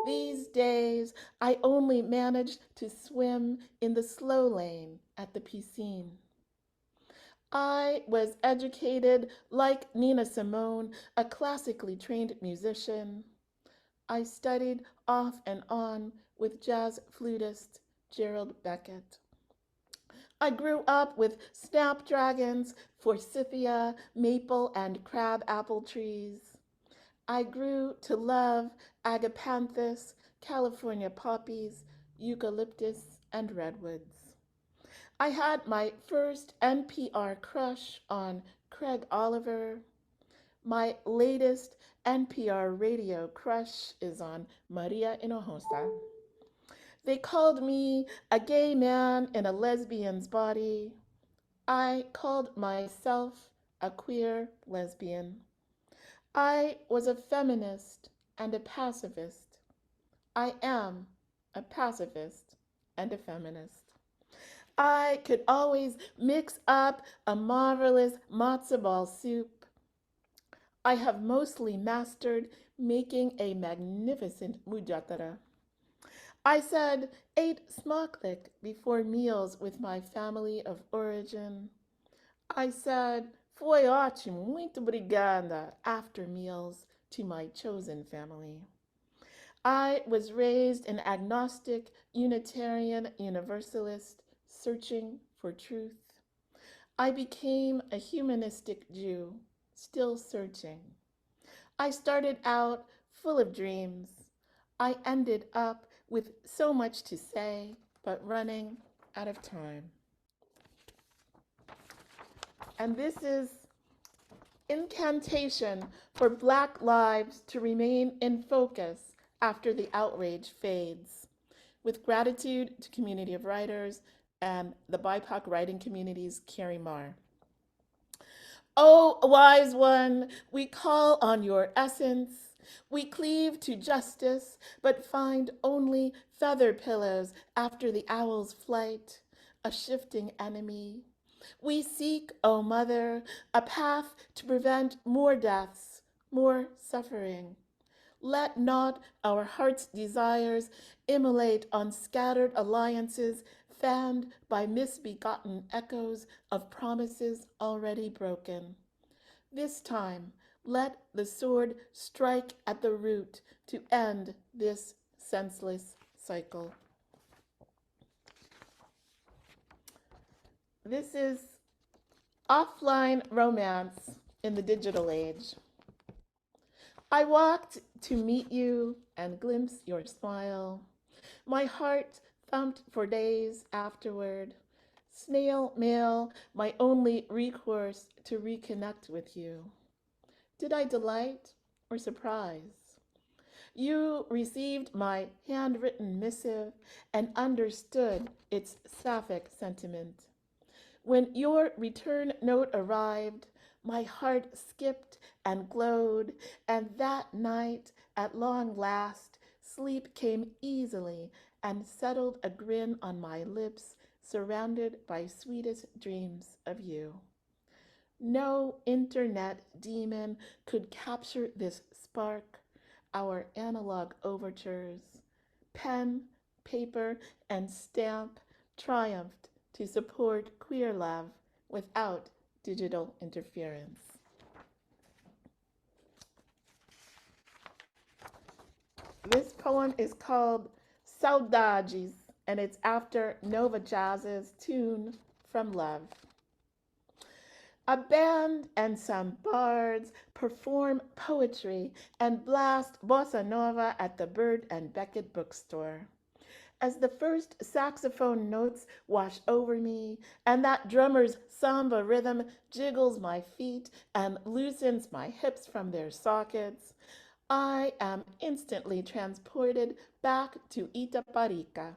These days, I only manage to swim in the slow lane at the piscine. I was educated like Nina Simone, a classically trained musician. I studied off and on with jazz flutist Gerald Beckett. I grew up with snapdragons, forsythia, maple, and crab apple trees. I grew to love agapanthus, California poppies, eucalyptus, and redwoods. I had my first NPR crush on Craig Oliver. My latest NPR radio crush is on Maria Hinojosa. They called me a gay man in a lesbian's body. I called myself a queer lesbian. I was a feminist and a pacifist. I am a pacifist and a feminist. I could always mix up a marvelous matzo ball soup. I have mostly mastered making a magnificent mujatara. I said 8 smaklik before meals with my family of origin. I said foi ótimo, muito obrigada after meals to my chosen family. I was raised an agnostic, Unitarian, Universalist, searching for truth. I became a humanistic Jew, still searching. I started out full of dreams. I ended up with so much to say, but running out of time. And this is incantation for Black lives to remain in focus after the outrage fades. With gratitude to Community of Writers and the BIPOC writing community's Carrie Marr. Oh, wise one, we call on your essence We cleave to justice, but find only feather pillows after the owl's flight, a shifting enemy. We seek, O Mother, a path to prevent more deaths, more suffering. Let not our heart's desires immolate on scattered alliances fanned by misbegotten echoes of promises already broken. This time, let the sword strike at the root to end this senseless cycle. This is offline romance in the digital age. I walked to meet you and glimpse your smile. My heart thumped for days afterward. Snail mail, my only recourse to reconnect with you. Did I delight or surprise? You received my handwritten missive and understood its sapphic sentiment. When your return note arrived, my heart skipped and glowed, and that night, at long last, sleep came easily and settled a grin on my lips, surrounded by sweetest dreams of you. No internet demon could capture this spark, our analog overtures. Pen, paper, and stamp triumphed to support queer love without digital interference. This poem is called Saudades, and it's after Nova Jazz's tune from Love. A band and some bards perform poetry and blast bossa nova at the Bird and Beckett bookstore. As the first saxophone notes wash over me and that drummer's samba rhythm jiggles my feet and loosens my hips from their sockets, I am instantly transported back to Itaparica.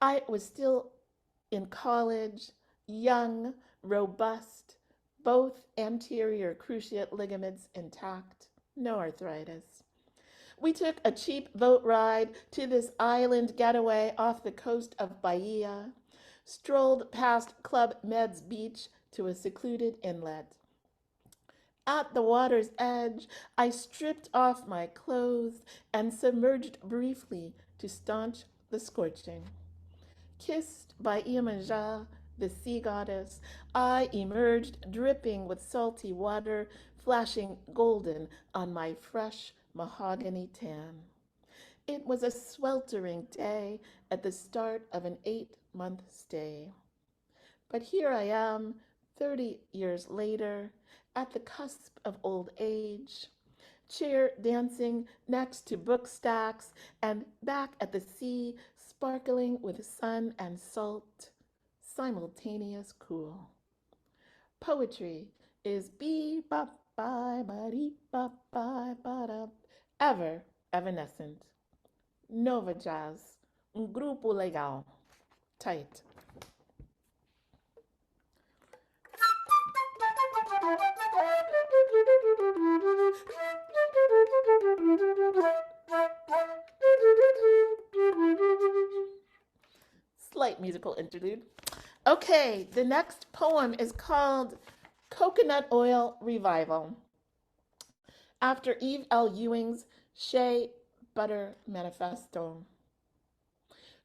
I was still in college, young, robust, both anterior cruciate ligaments intact, no arthritis. We took a cheap boat ride to this island getaway off the coast of Bahia, strolled past Club Med's beach to a secluded inlet. At the water's edge, I stripped off my clothes and submerged briefly to staunch the scorching. Kissed by Eamonn, the sea goddess, I emerged dripping with salty water, flashing golden on my fresh mahogany tan. It was a sweltering day at the start of an 8-month stay. But here I am, 30 years later, at the cusp of old age, chair dancing next to book stacks and back at the sea, sparkling with sun and salt, simultaneous cool. Poetry is be-ba-bye-ba-dee-ba-bye-ba-da, ever evanescent. Nova Jazz, um grupo legal, tight. Slight musical interlude. Okay, the next poem is called Coconut Oil Revival, after Eve L. Ewing's Shea Butter Manifesto.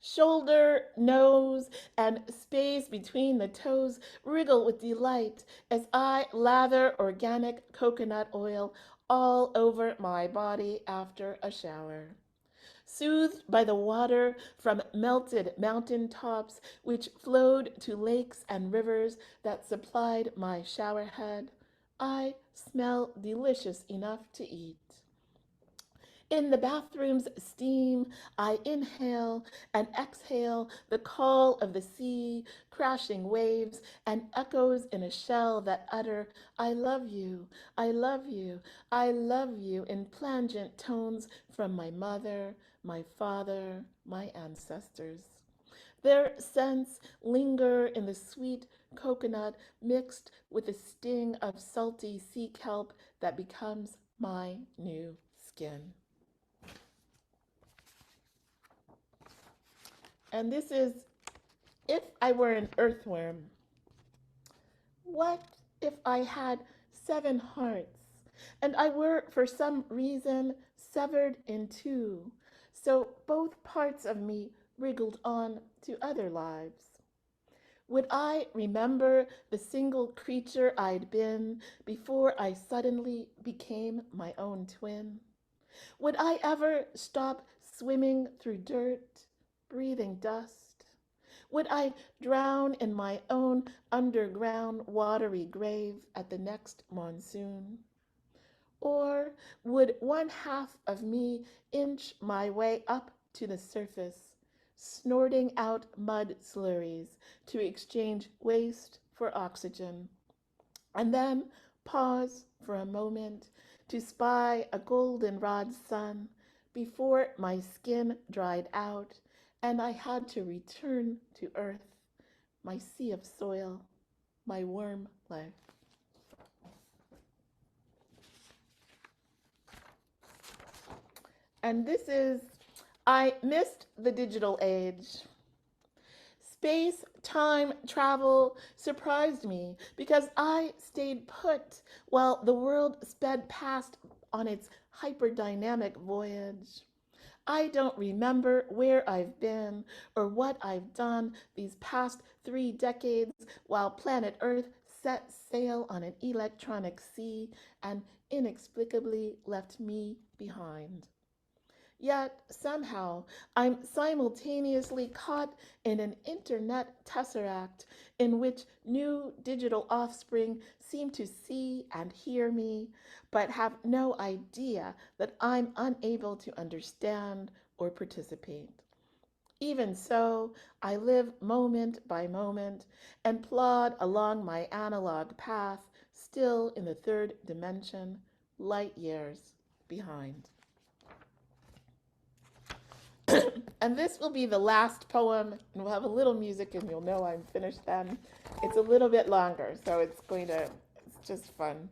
Shoulder, nose, and space between the toes wriggle with delight as I lather organic coconut oil all over my body after a shower. Soothed by the water from melted mountain tops which flowed to lakes and rivers that supplied my shower head, I smell delicious enough to eat. In the bathroom's steam, I inhale and exhale the call of the sea, crashing waves, and echoes in a shell that utter, I love you, I love you, I love you, in plangent tones from my mother, my father, my ancestors. Their scents linger in the sweet coconut mixed with the sting of salty sea kelp that becomes my new skin. And this is If I Were an Earthworm. What if I had 7 hearts, and I were for some reason severed in 2, so both parts of me wriggled on to other lives? Would I remember the single creature I'd been before I suddenly became my own twin? Would I ever stop swimming through dirt, breathing dust? Would I drown in my own underground watery grave at the next monsoon? Or would one half of me inch my way up to the surface, snorting out mud slurries to exchange waste for oxygen, and then pause for a moment to spy a goldenrod sun before my skin dried out and I had to return to earth, my sea of soil, my worm life? And this is I Missed the Digital Age. Space-time travel surprised me because I stayed put while the world sped past on its hyperdynamic voyage. I don't remember where I've been or what I've done these past 3 decades while planet Earth set sail on an electronic sea and inexplicably left me behind. Yet somehow I'm simultaneously caught in an internet tesseract in which new digital offspring seem to see and hear me, but have no idea that I'm unable to understand or participate. Even so, I live moment by moment and plod along my analog path, still in the 3rd dimension, light years behind. And this will be the last poem, and we'll have a little music and you'll know I'm finished then. It's a little bit longer, so it's just fun.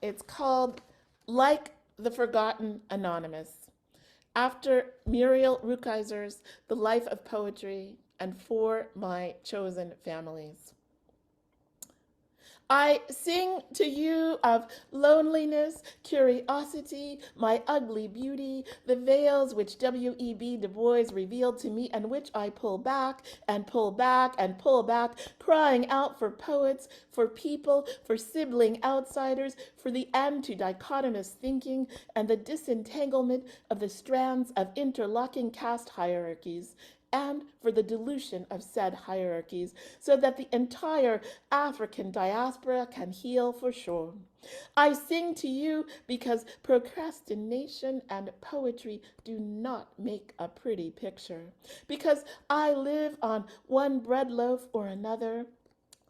It's called Like the Forgotten Anonymous, after Muriel Rukeyser's The Life of Poetry and For My Chosen Families. I sing to you of loneliness, curiosity, my ugly beauty, the veils which W.E.B. Du Bois revealed to me and which I pull back and pull back and pull back, crying out for poets, for people, for sibling outsiders, for the end to dichotomous thinking and the disentanglement of the strands of interlocking caste hierarchies, and for the dilution of said hierarchies, so that the entire African diaspora can heal for sure. I sing to you because procrastination and poetry do not make a pretty picture, because I live on one bread loaf or another,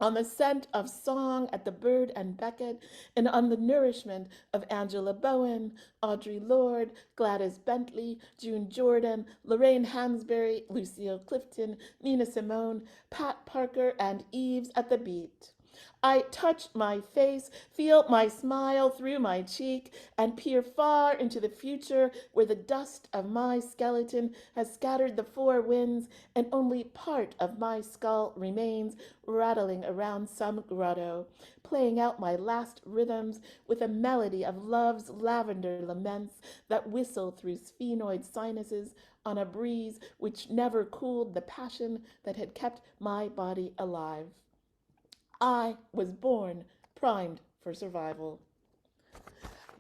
on the scent of song at the Bird and Beckett, and on the nourishment of Angela Bowen, Audre Lorde, Gladys Bentley, June Jordan, Lorraine Hansberry, Lucille Clifton, Nina Simone, Pat Parker, and Eves at the Beat. I touch my face, feel my smile through my cheek, and peer far into the future where the dust of my skeleton has scattered the 4 winds and only part of my skull remains rattling around some grotto, playing out my last rhythms with a melody of love's lavender laments that whistle through sphenoid sinuses on a breeze which never cooled the passion that had kept my body alive. I was born primed for survival.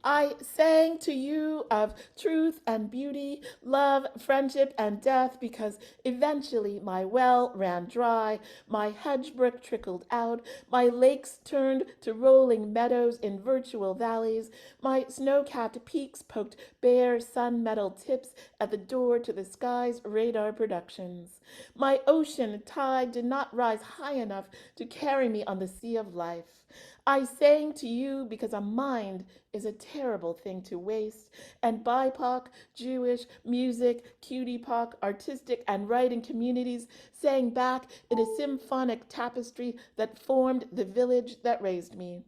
I sang to you of truth and beauty, love, friendship, and death, because eventually my well ran dry, my hedge brook trickled out, my lakes turned to rolling meadows in virtual valleys, my snow-capped peaks poked bare sun-metal tips at the door to the sky's radar productions. My ocean tide did not rise high enough to carry me on the sea of life. I sang to you because a mind is a terrible thing to waste, and BIPOC, Jewish, music, cutie poc, artistic, and writing communities sang back in a symphonic tapestry that formed the village that raised me.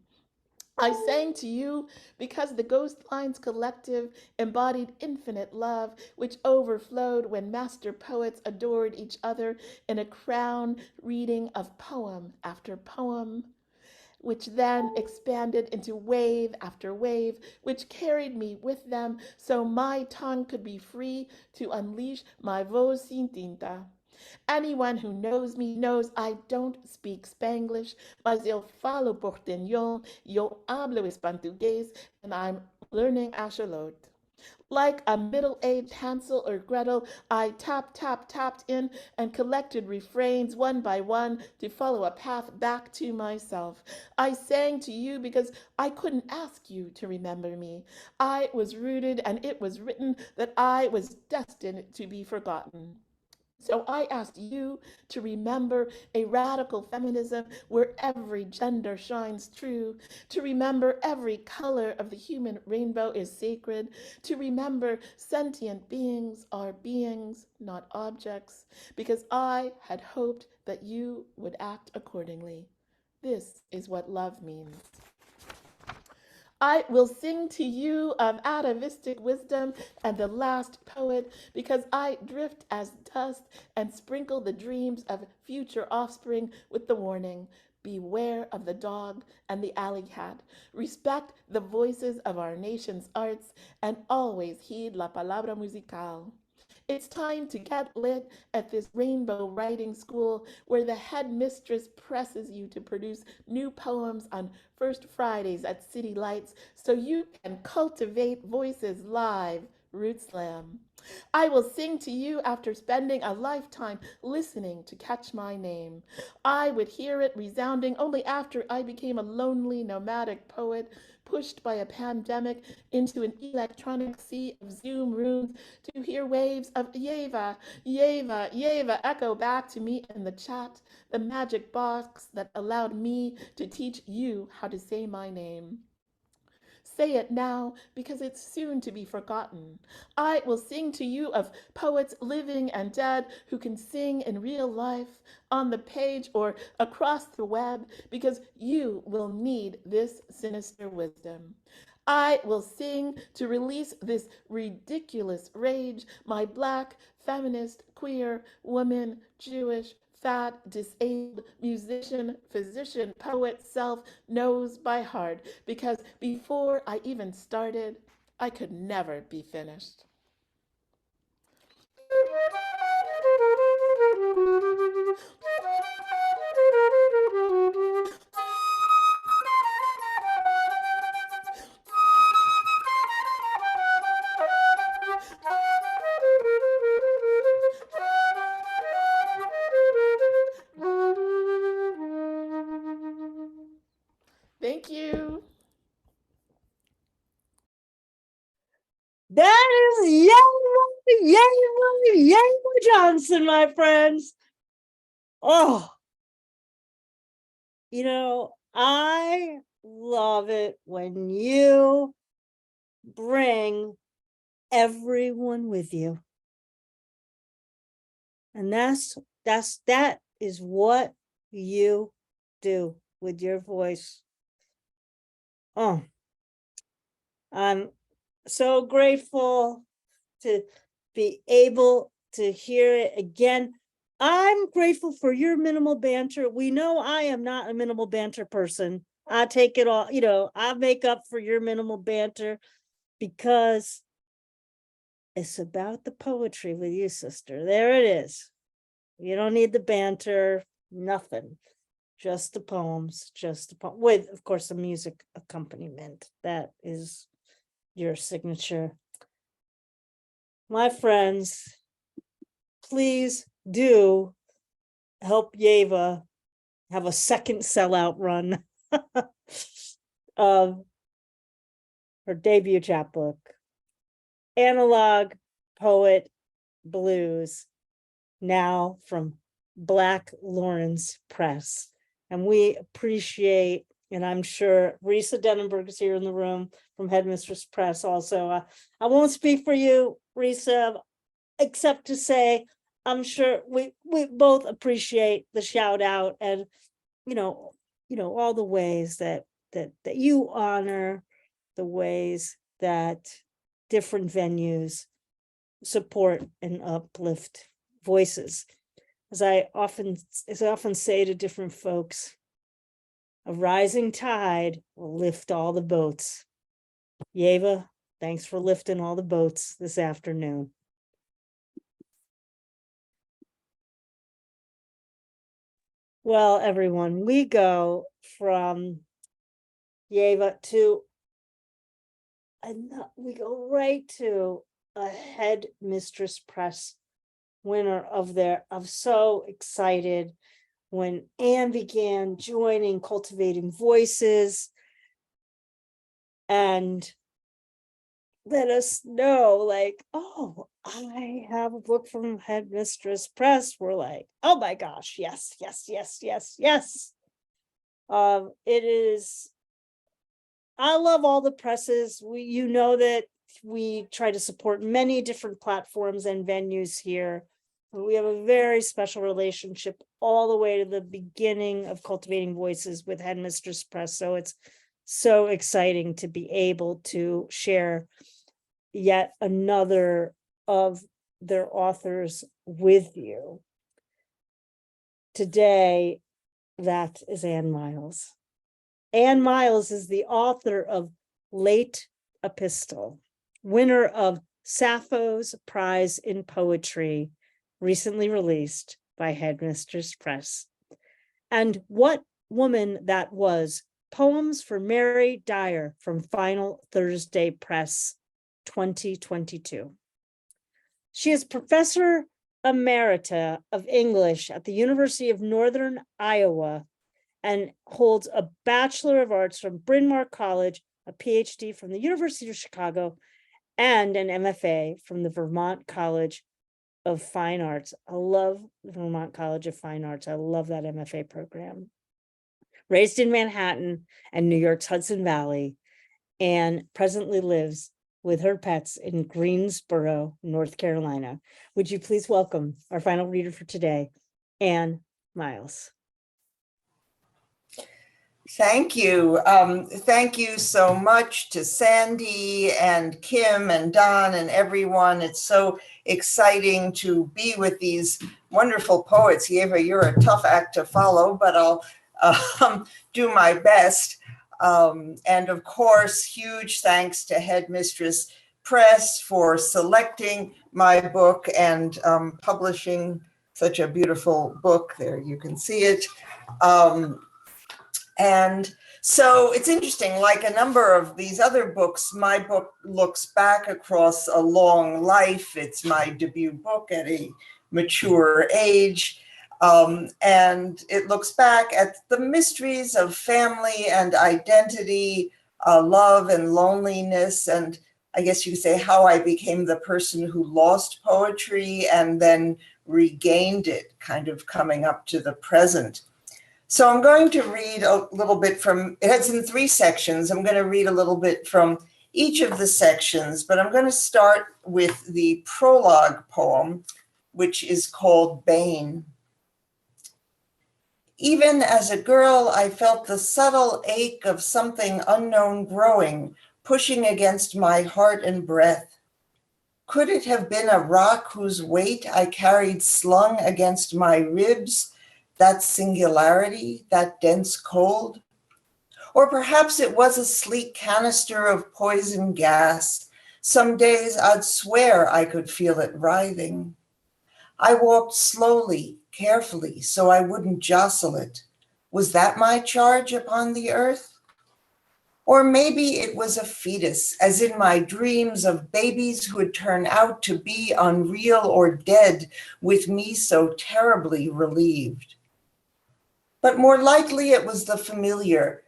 I sang to you because the Ghost Lines Collective embodied infinite love, which overflowed when master poets adored each other in a crown reading of poem after poem, which then expanded into wave after wave, which carried me with them so my tongue could be free to unleash my voz sin tinta. Anyone who knows me knows I don't speak Spanglish, mas eu falo portuñol, yo hablo português, and I'm learning Axolot. Like a middle-aged Hansel or Gretel, I tapped in and collected refrains one by one to follow a path back to myself. I sang to you because I couldn't ask you to remember me. I was rooted and it was written that I was destined to be forgotten. So I asked you to remember a radical feminism where every gender shines true, to remember every color of the human rainbow is sacred, to remember sentient beings are beings, not objects, because I had hoped that you would act accordingly. This is what love means. I will sing to you of atavistic wisdom and the last poet, because I drift as dust and sprinkle the dreams of future offspring with the warning: beware of the dog and the alley cat. Respect the voices of our nation's arts and always heed la palabra musical. It's time to get lit at this rainbow writing school where the headmistress presses you to produce new poems on first Fridays at City Lights so you can cultivate voices live. Root Slam. I will sing to you after spending a lifetime listening to Catch My Name. I would hear it resounding only after I became a lonely nomadic poet, pushed by a pandemic into an electronic sea of Zoom rooms to hear waves of Yeva, Yeva, Yeva echo back to me in the chat, the magic box that allowed me to teach you how to say my name. Say it now, because it's soon to be forgotten. I will sing to you of poets living and dead who can sing in real life, on the page or across the web, because you will need this sinister wisdom. I will sing to release this ridiculous rage, my Black, feminist, queer, woman, Jewish, fat, disabled, musician, physician, poet self knows by heart, because before I even started, I could never be finished. Thank you. That is Yeva Johnson, my friends. Oh, I love it when you bring everyone with you. And that is what you do with your voice. Oh, I'm so grateful to be able to hear it again. I'm grateful for your minimal banter. We know I am not a minimal banter person. I take it all, I make up for your minimal banter because it's about the poetry with you, sister. There it is. You don't need the banter, nothing. Just the poems, with, of course, the music accompaniment. That is your signature. My friends, please do help Yeva have a second sellout run of her debut chapbook, Analog Poet Blues, now from Black Lawrence Press. And we appreciate, and I'm sure Risa Denenberg is here in the room from Headmistress Press also. I won't speak for you, Risa, except to say, I'm sure we both appreciate the shout out and, all the ways that that you honor the ways that different venues support and uplift voices. As I often say to different folks, a rising tide will lift all the boats. Yeva, thanks for lifting all the boats this afternoon. Well, everyone, we go from Yeva to, we go right to a Headmistress Press winner I'm so excited when Anne began joining Cultivating Voices and let us know, like, oh, I have a book from Headmistress Press. We're like, oh my gosh, yes, yes, yes, yes, yes. It is, I love all the presses. You know that we try to support many different platforms and venues here. We have a very special relationship all the way to the beginning of Cultivating Voices with Headmistress Press. So it's so exciting to be able to share yet another of their authors with you. Today, that is Anne Myles. Anne Myles is the author of Late Epistle, winner of Sappho's Prize in Poetry, recently released by Headmistress Press. And What Woman That Was, Poems for Mary Dyer from Final Thursday Press, 2022. She is Professor Emerita of English at the University of Northern Iowa and holds a Bachelor of Arts from Bryn Mawr College, a PhD from the University of Chicago, and an MFA from the Vermont College of Fine Arts. I love the Vermont College of Fine Arts. I love that MFA program. Raised in Manhattan and New York's Hudson Valley, and presently lives with her pets in Greensboro, North Carolina. Would you please welcome our final reader for today, Anne Myles. Thank you. Thank you so much to Sandy and Kim and Don and everyone. It's so exciting to be with these wonderful poets. Yeva, you're a tough act to follow, but I'll do my best. And of course, huge thanks to Headmistress Press for selecting my book and publishing such a beautiful book. There you can see it. And so it's interesting, like a number of these other books, my book looks back across a long life. It's my debut book at a mature age. And it looks back at the mysteries of family and identity, love and loneliness, and I guess you could say how I became the person who lost poetry and then regained it, kind of coming up to the present. So I'm going to read a little bit from, it's in 3 sections. I'm going to read a little bit from each of the sections, but I'm going to start with the prologue poem, which is called Bane. Even as a girl, I felt the subtle ache of something unknown growing, pushing against my heart and breath. Could it have been a rock whose weight I carried slung against my ribs, that singularity, that dense cold? Or perhaps it was a sleek canister of poison gas. Some days I'd swear I could feel it writhing. I walked slowly, carefully, so I wouldn't jostle it. Was that my charge upon the earth? Or maybe it was a fetus, as in my dreams of babies who would turn out to be unreal or dead, with me so terribly relieved. But more likely it was the familiar,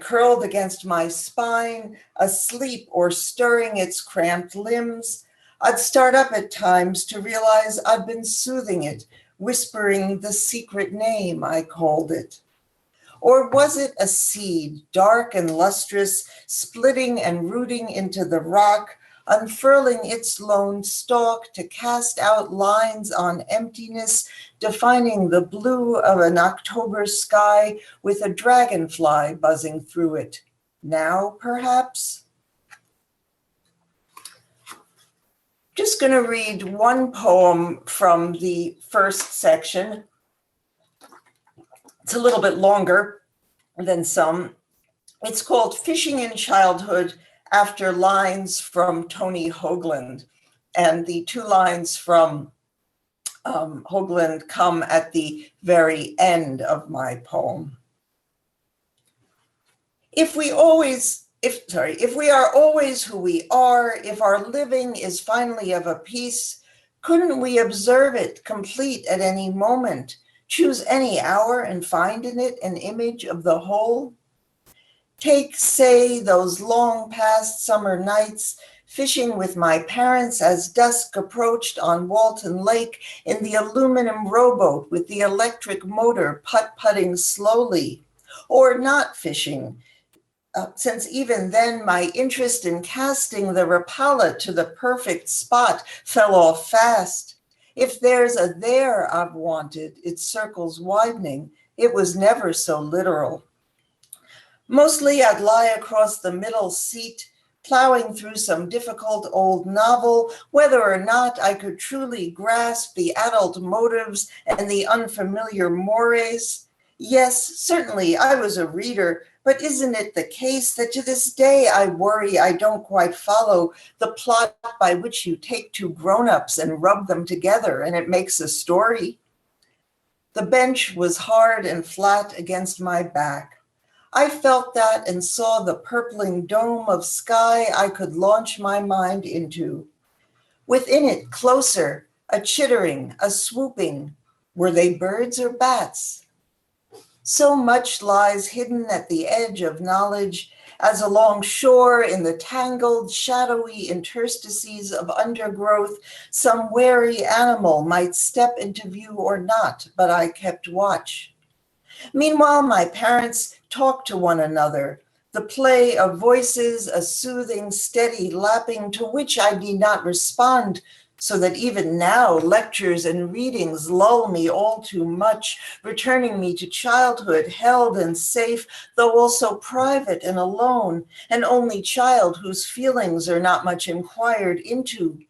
curled against my spine, asleep or stirring its cramped limbs. I'd start up at times to realize I'd been soothing it, whispering the secret name I called it. Or was it a seed, dark and lustrous, splitting and rooting into the rock, unfurling its lone stalk to cast out lines on emptiness, defining the blue of an October sky with a dragonfly buzzing through it. Now, perhaps? Just going to read one poem from the first section. It's a little bit longer than some. It's called Fishing in Childhood, after lines from Tony Hoagland. And the two lines from Hoagland come at the very end of my poem. If we are always who we are, if our living is finally of a piece, couldn't we observe it complete at any moment, choose any hour and find in it an image of the whole? Take, say, those long past summer nights, fishing with my parents as dusk approached on Walton Lake in the aluminum rowboat with the electric motor putt-putting slowly, or not fishing, since even then my interest in casting the Rapala to the perfect spot fell off fast. If there's a there I've wanted, its circles widening, it was never so literal. Mostly I'd lie across the middle seat, plowing through some difficult old novel, whether or not I could truly grasp the adult motives and the unfamiliar mores. Yes, certainly I was a reader, but isn't it the case that to this day I worry I don't quite follow the plot by which you take two grown-ups and rub them together and it makes a story? The bench was hard and flat against my back. I felt that and saw the purpling dome of sky I could launch my mind into. Within it, closer, a chittering, a swooping. Were they birds or bats? So much lies hidden at the edge of knowledge, as along shore in the tangled, shadowy interstices of undergrowth, some wary animal might step into view or not, but I kept watch. Meanwhile, my parents talked to one another, the play of voices, a soothing, steady lapping to which I need not respond, so that even now lectures and readings lull me all too much, returning me to childhood, held and safe, though also private and alone, an only child whose feelings are not much inquired into,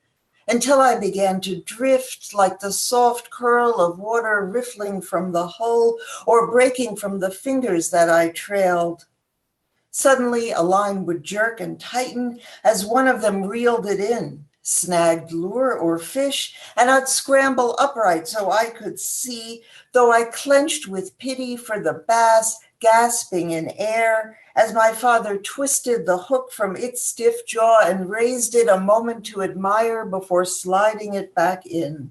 until I began to drift like the soft curl of water riffling from the hull or breaking from the fingers that I trailed. Suddenly, a line would jerk and tighten as one of them reeled it in, snagged lure or fish, and I'd scramble upright so I could see, though I clenched with pity for the bass gasping in air, as my father twisted the hook from its stiff jaw and raised it a moment to admire before sliding it back in.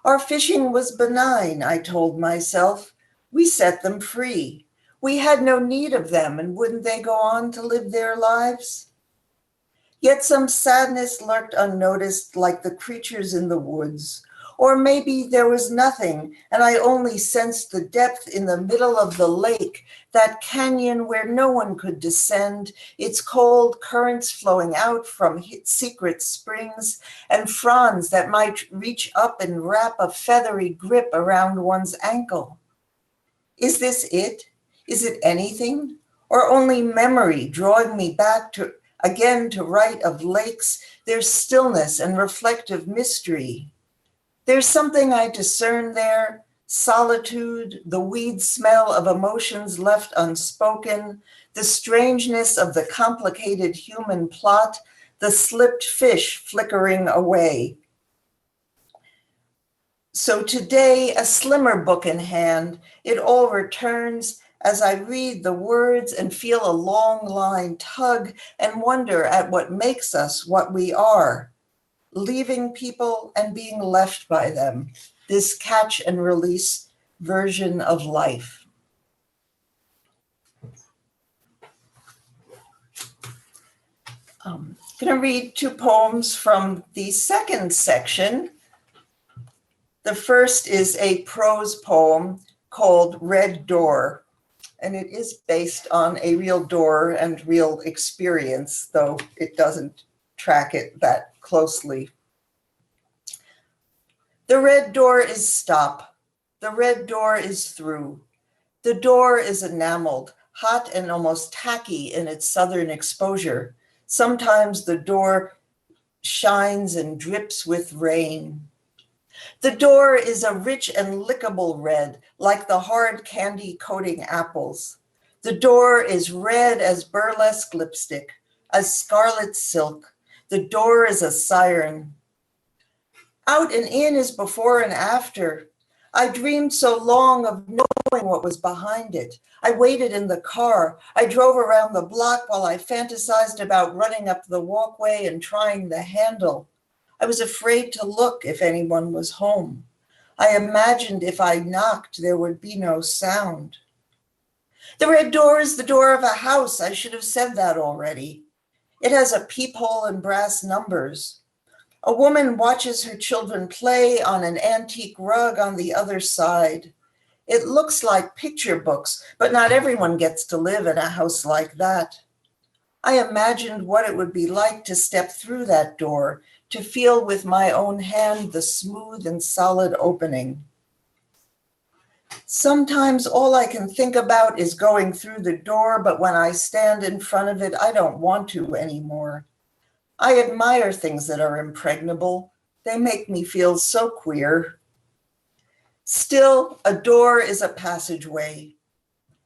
Our fishing was benign, I told myself. We set them free. We had no need of them, and wouldn't they go on to live their lives? Yet some sadness lurked unnoticed like the creatures in the woods. Or maybe there was nothing, and I only sensed the depth in the middle of the lake, that canyon where no one could descend, its cold currents flowing out from secret springs, and fronds that might reach up and wrap a feathery grip around one's ankle. Is this it? Is it anything? Or only memory drawing me back to write of lakes, their stillness and reflective mystery? There's something I discern there, solitude, the weed smell of emotions left unspoken, the strangeness of the complicated human plot, the slipped fish flickering away. So today, a slimmer book in hand, it all returns as I read the words and feel a long line tug and wonder at what makes us what we are. Leaving people and being left by them, this catch and release version of life. I'm going to read two poems from the second section. The first is a prose poem called Red Door, and it is based on a real door and real experience, though it doesn't track it that closely. The red door is stop. The red door is through. The door is enameled, hot and almost tacky in its southern exposure. Sometimes the door shines and drips with rain. The door is a rich and lickable red, like the hard candy coating apples. The door is red as burlesque lipstick, as scarlet silk. The door is a siren. Out and in is before and after. I dreamed so long of knowing what was behind it. I waited in the car. I drove around the block while I fantasized about running up the walkway and trying the handle. I was afraid to look if anyone was home. I imagined if I knocked, there would be no sound. The red door is the door of a house. I should have said that already. It has a peephole and brass numbers. A woman watches her children play on an antique rug on the other side. It looks like picture books, but not everyone gets to live in a house like that. I imagined what it would be like to step through that door, to feel with my own hand the smooth and solid opening. Sometimes all I can think about is going through the door, but when I stand in front of it, I don't want to anymore. I admire things that are impregnable. They make me feel so queer. Still, a door is a passageway.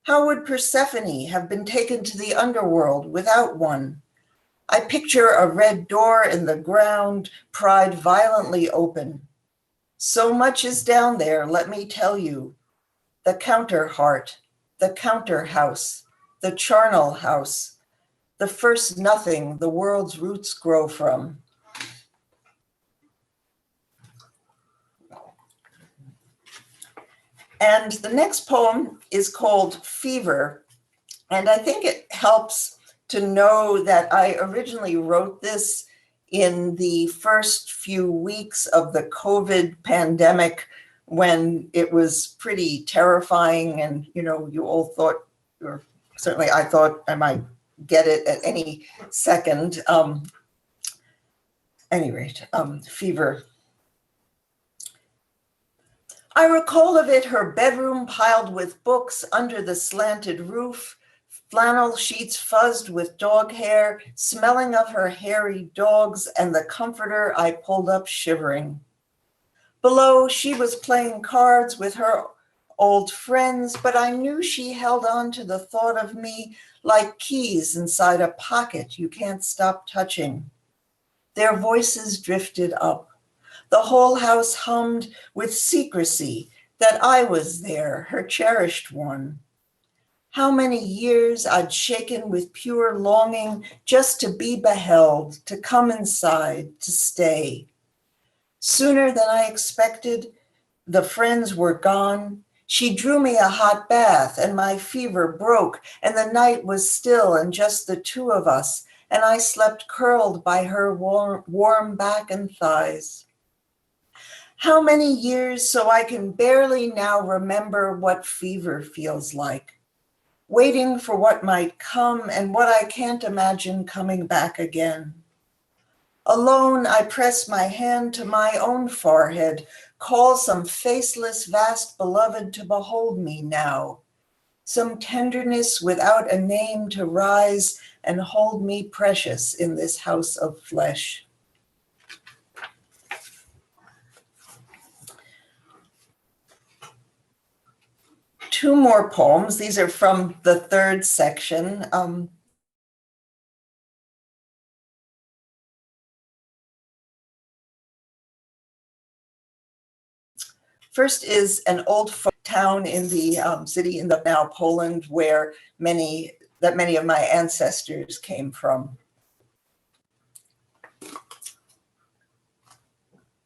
How would Persephone have been taken to the underworld without one? I picture a red door in the ground, pried violently open. So much is down there, let me tell you. The counter heart, the counter house, the charnel house, the first nothing the world's roots grow from. And the next poem is called Fever. And I think it helps to know that I originally wrote this in the first few weeks of the COVID pandemic, when it was pretty terrifying. And, you all thought, or certainly I thought I might get it at any second. Any rate, Fever. I recall of it her bedroom piled with books under the slanted roof, flannel sheets fuzzed with dog hair, smelling of her hairy dogs, and the comforter I pulled up shivering. Below, she was playing cards with her old friends, but I knew she held on to the thought of me like keys inside a pocket you can't stop touching. Their voices drifted up. The whole house hummed with secrecy that I was there, her cherished one. How many years I'd shaken with pure longing just to be beheld, to come inside, to stay. Sooner than I expected, the friends were gone. She drew me a hot bath and my fever broke, and the night was still and just the two of us, and I slept curled by her warm back and thighs. How many years so I can barely now remember what fever feels like, waiting for what might come and what I can't imagine coming back again. Alone, I press my hand to my own forehead, call some faceless, vast beloved to behold me now, some tenderness without a name to rise and hold me precious in this house of flesh. Two more poems. These are from the third section. First is an old folk town in the city in the now Poland, where many of my ancestors came from.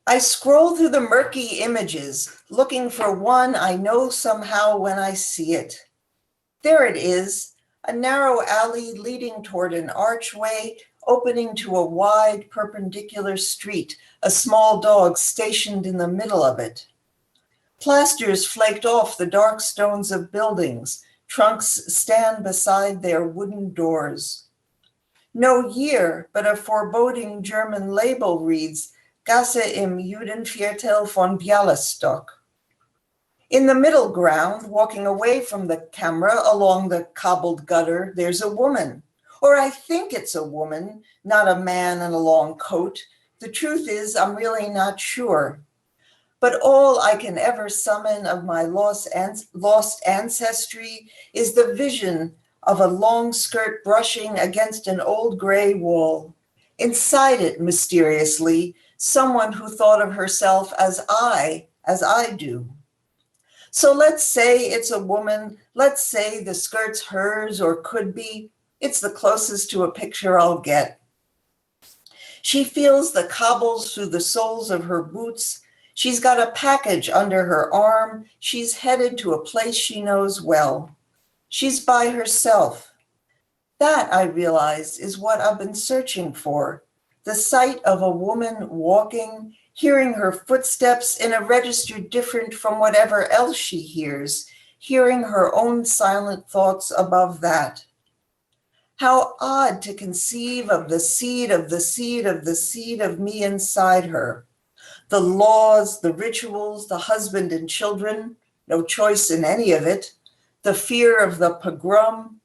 I scroll through the murky images, looking for one I know somehow when I see it. There it is, a narrow alley leading toward an archway, opening to a wide perpendicular street, a small dog stationed in the middle of it. Plasters flaked off the dark stones of buildings, trunks stand beside their wooden doors. No year, but a foreboding German label reads, Gasse im Judenviertel von Bialystok. In the middle ground, walking away from the camera along the cobbled gutter, there's a woman. Or I think it's a woman, not a man in a long coat. The truth is, I'm really not sure. But all I can ever summon of my lost ancestry is the vision of a long skirt brushing against an old gray wall. Inside it, mysteriously, someone who thought of herself as I do. So let's say it's a woman, let's say the skirt's hers or could be. It's the closest to a picture I'll get. She feels the cobbles through the soles of her boots. She's got a package under her arm. She's headed to a place she knows well. She's by herself. That, I realize, is what I've been searching for. The sight of a woman walking, hearing her footsteps in a register different from whatever else she hears, hearing her own silent thoughts above that. How odd to conceive of the seed of the seed of the seed of me inside her. The laws, the rituals, the husband and children, no choice in any of it, the fear of the pogrom.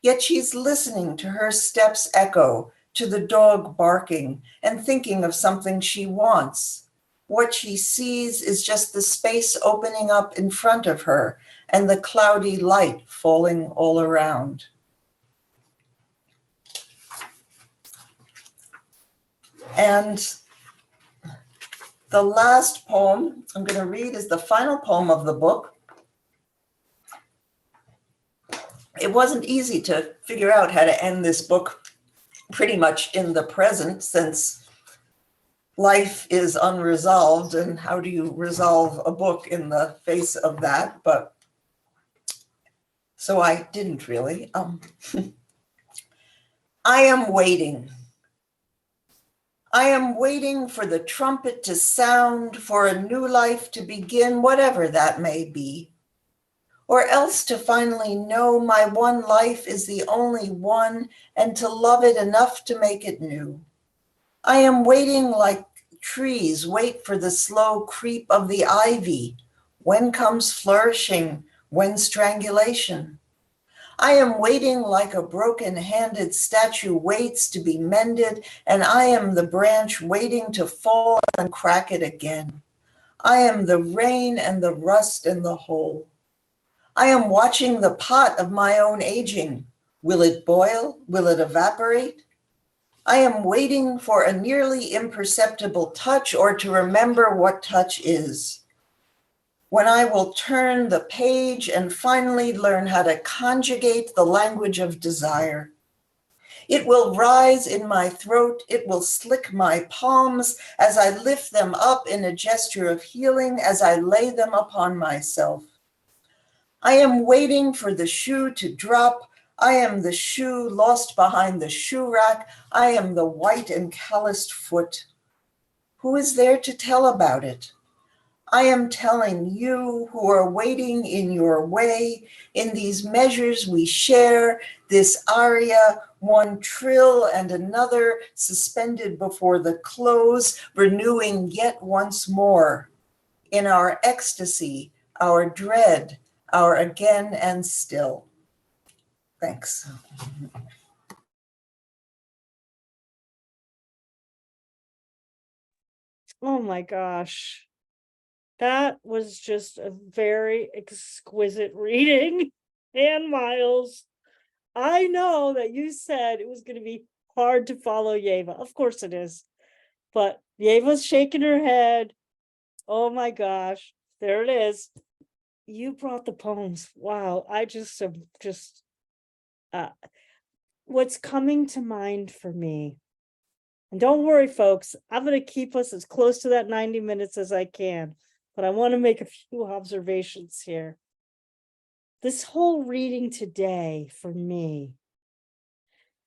Yet she's listening to her steps echo, to the dog barking, and thinking of something she wants. What she sees is just the space opening up in front of her and the cloudy light falling all around. And the last poem I'm going to read is the final poem of the book. It wasn't easy to figure out how to end this book pretty much in the present, since life is unresolved, and how do you resolve a book in the face of that? But so I didn't really. I am waiting. I am waiting for the trumpet to sound, for a new life to begin, whatever that may be. Or else to finally know my one life is the only one, and to love it enough to make it new. I am waiting like trees wait for the slow creep of the ivy. When comes flourishing? When strangulation? I am waiting like a broken-handed statue waits to be mended, and I am the branch waiting to fall and crack it again. I am the rain and the rust and the hole. I am watching the pot of my own aging. Will it boil? Will it evaporate? I am waiting for a nearly imperceptible touch, or to remember what touch is. When I will turn the page and finally learn how to conjugate the language of desire. It will rise in my throat, it will slick my palms as I lift them up in a gesture of healing, as I lay them upon myself. I am waiting for the shoe to drop. I am the shoe lost behind the shoe rack. I am the white and calloused foot. Who is there to tell about it? I am telling you who are waiting in your way, in these measures we share, this aria, one trill and another suspended before the close, renewing yet once more. In our ecstasy, our dread, our again and still. Thanks. Oh my gosh. That was just a very exquisite reading. And Myles, I know that you said it was going to be hard to follow Yeva. Of course it is. But Yeva's shaking her head. Oh my gosh. There it is. You brought the poems. Wow. I just am what's coming to mind for me. And don't worry, folks. I'm going to keep us as close to that 90 minutes as I can. But I want to make a few observations here. This whole reading today for me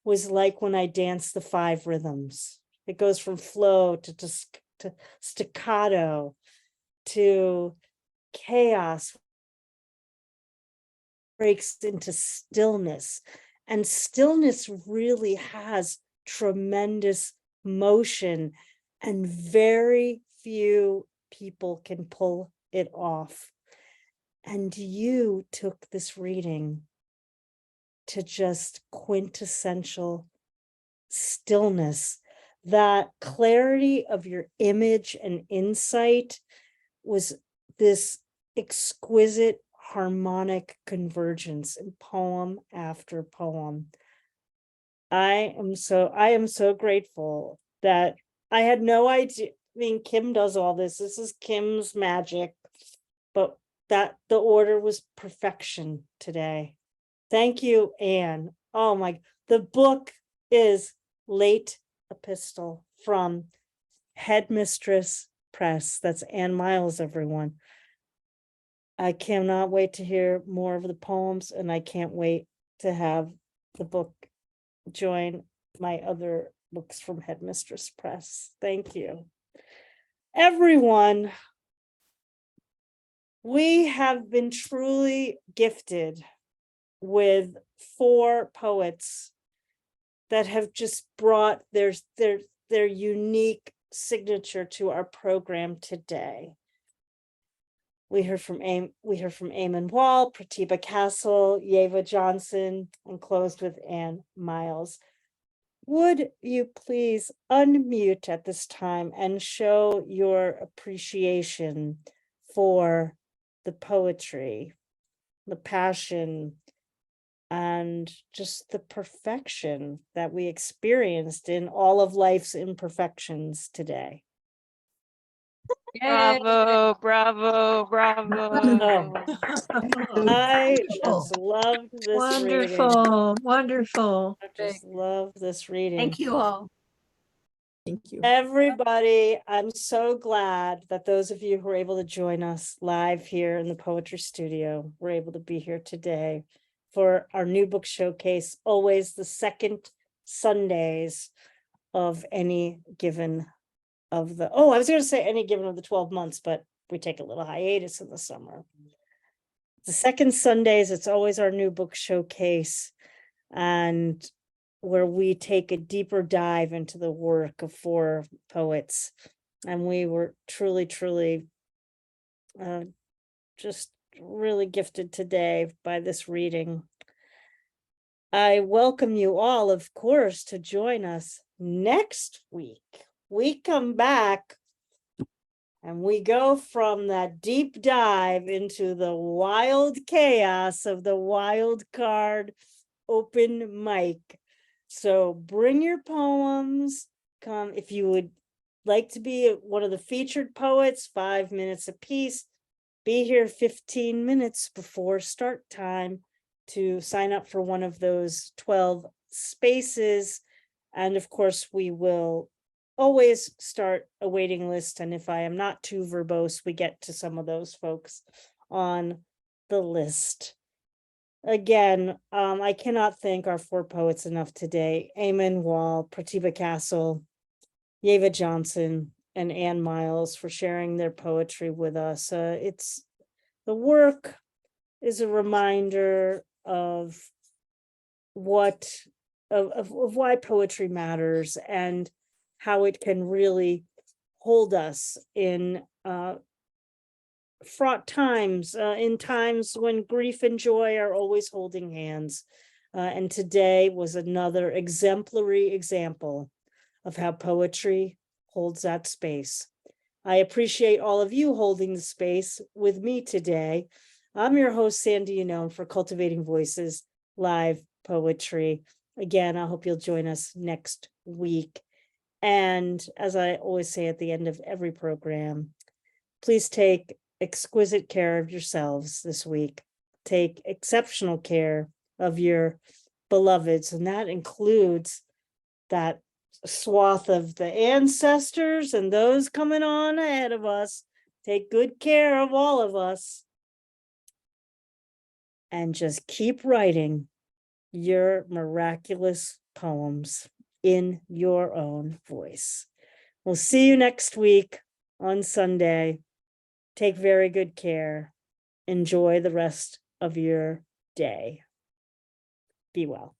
was like when I danced the 5 rhythms. It goes from flow to staccato to chaos, breaks into stillness, And stillness really has tremendous motion, and very few people can pull it off. And you took this reading to just quintessential stillness. That clarity of your image and insight was this exquisite harmonic convergence in poem after poem. I am so grateful that I had no idea. I mean, Kim does all this. This is Kim's magic, but that the order was perfection today. Thank you, Anne. Oh my, the book is Late Epistle from Headmistress Press. That's Anne Myles, everyone. I cannot wait to hear more of the poems, and I can't wait to have the book join my other books from Headmistress Press. Thank you. Everyone, we have been truly gifted with 4 poets that have just brought their unique signature to our program today. We heard from Eamonn Wall, Pratibha Castle, Yeva Johnson, and closed with Anne Myles. Would you please unmute at this time and show your appreciation for the poetry, the passion, and just the perfection that we experienced in all of life's imperfections today? Bravo, bravo, bravo. I just loved this reading. Wonderful, wonderful. I just love this reading. Thank you all. Thank you. Everybody, I'm so glad that those of you who were able to join us live here in the Poetry Studio were able to be here today for our new book showcase, always the second Sundays of any given of the, I was going to say any given of the 12 months, but we take a little hiatus in the summer. The second Sundays, it's always our new book showcase, and where we take a deeper dive into the work of 4 poets. And we were truly just really gifted today by this reading. I welcome you all, of course, to join us next week. We come back and we go from that deep dive into the wild chaos of the wild card open mic. So bring your poems. Come if you would like to be one of the featured poets, 5 minutes apiece. Be here 15 minutes before start time to sign up for one of those 12 spaces. And of course, we will always start a waiting list. And if I am not too verbose, we get to some of those folks on the list. Again, I cannot thank our 4 poets enough today. Eamonn Wall, Pratibha Castle, Yeva Johnson, and Anne Myles for sharing their poetry with us. The work is a reminder of why poetry matters and how it can really hold us in fraught times, in times when grief and joy are always holding hands. And today was another exemplary example of how poetry holds that space. I appreciate all of you holding the space with me today. I'm your host, Sandy Yannone, for Cultivating Voices Live Poetry. Again, I hope you'll join us next week. And as I always say at the end of every program, please take exquisite care of yourselves this week. Take exceptional care of your beloveds, and that includes that swath of the ancestors and those coming on ahead of us. Take good care of all of us. And just keep writing your miraculous poems in your own voice. We'll see you next week on Sunday. Take very good care. Enjoy the rest of your day. Be well.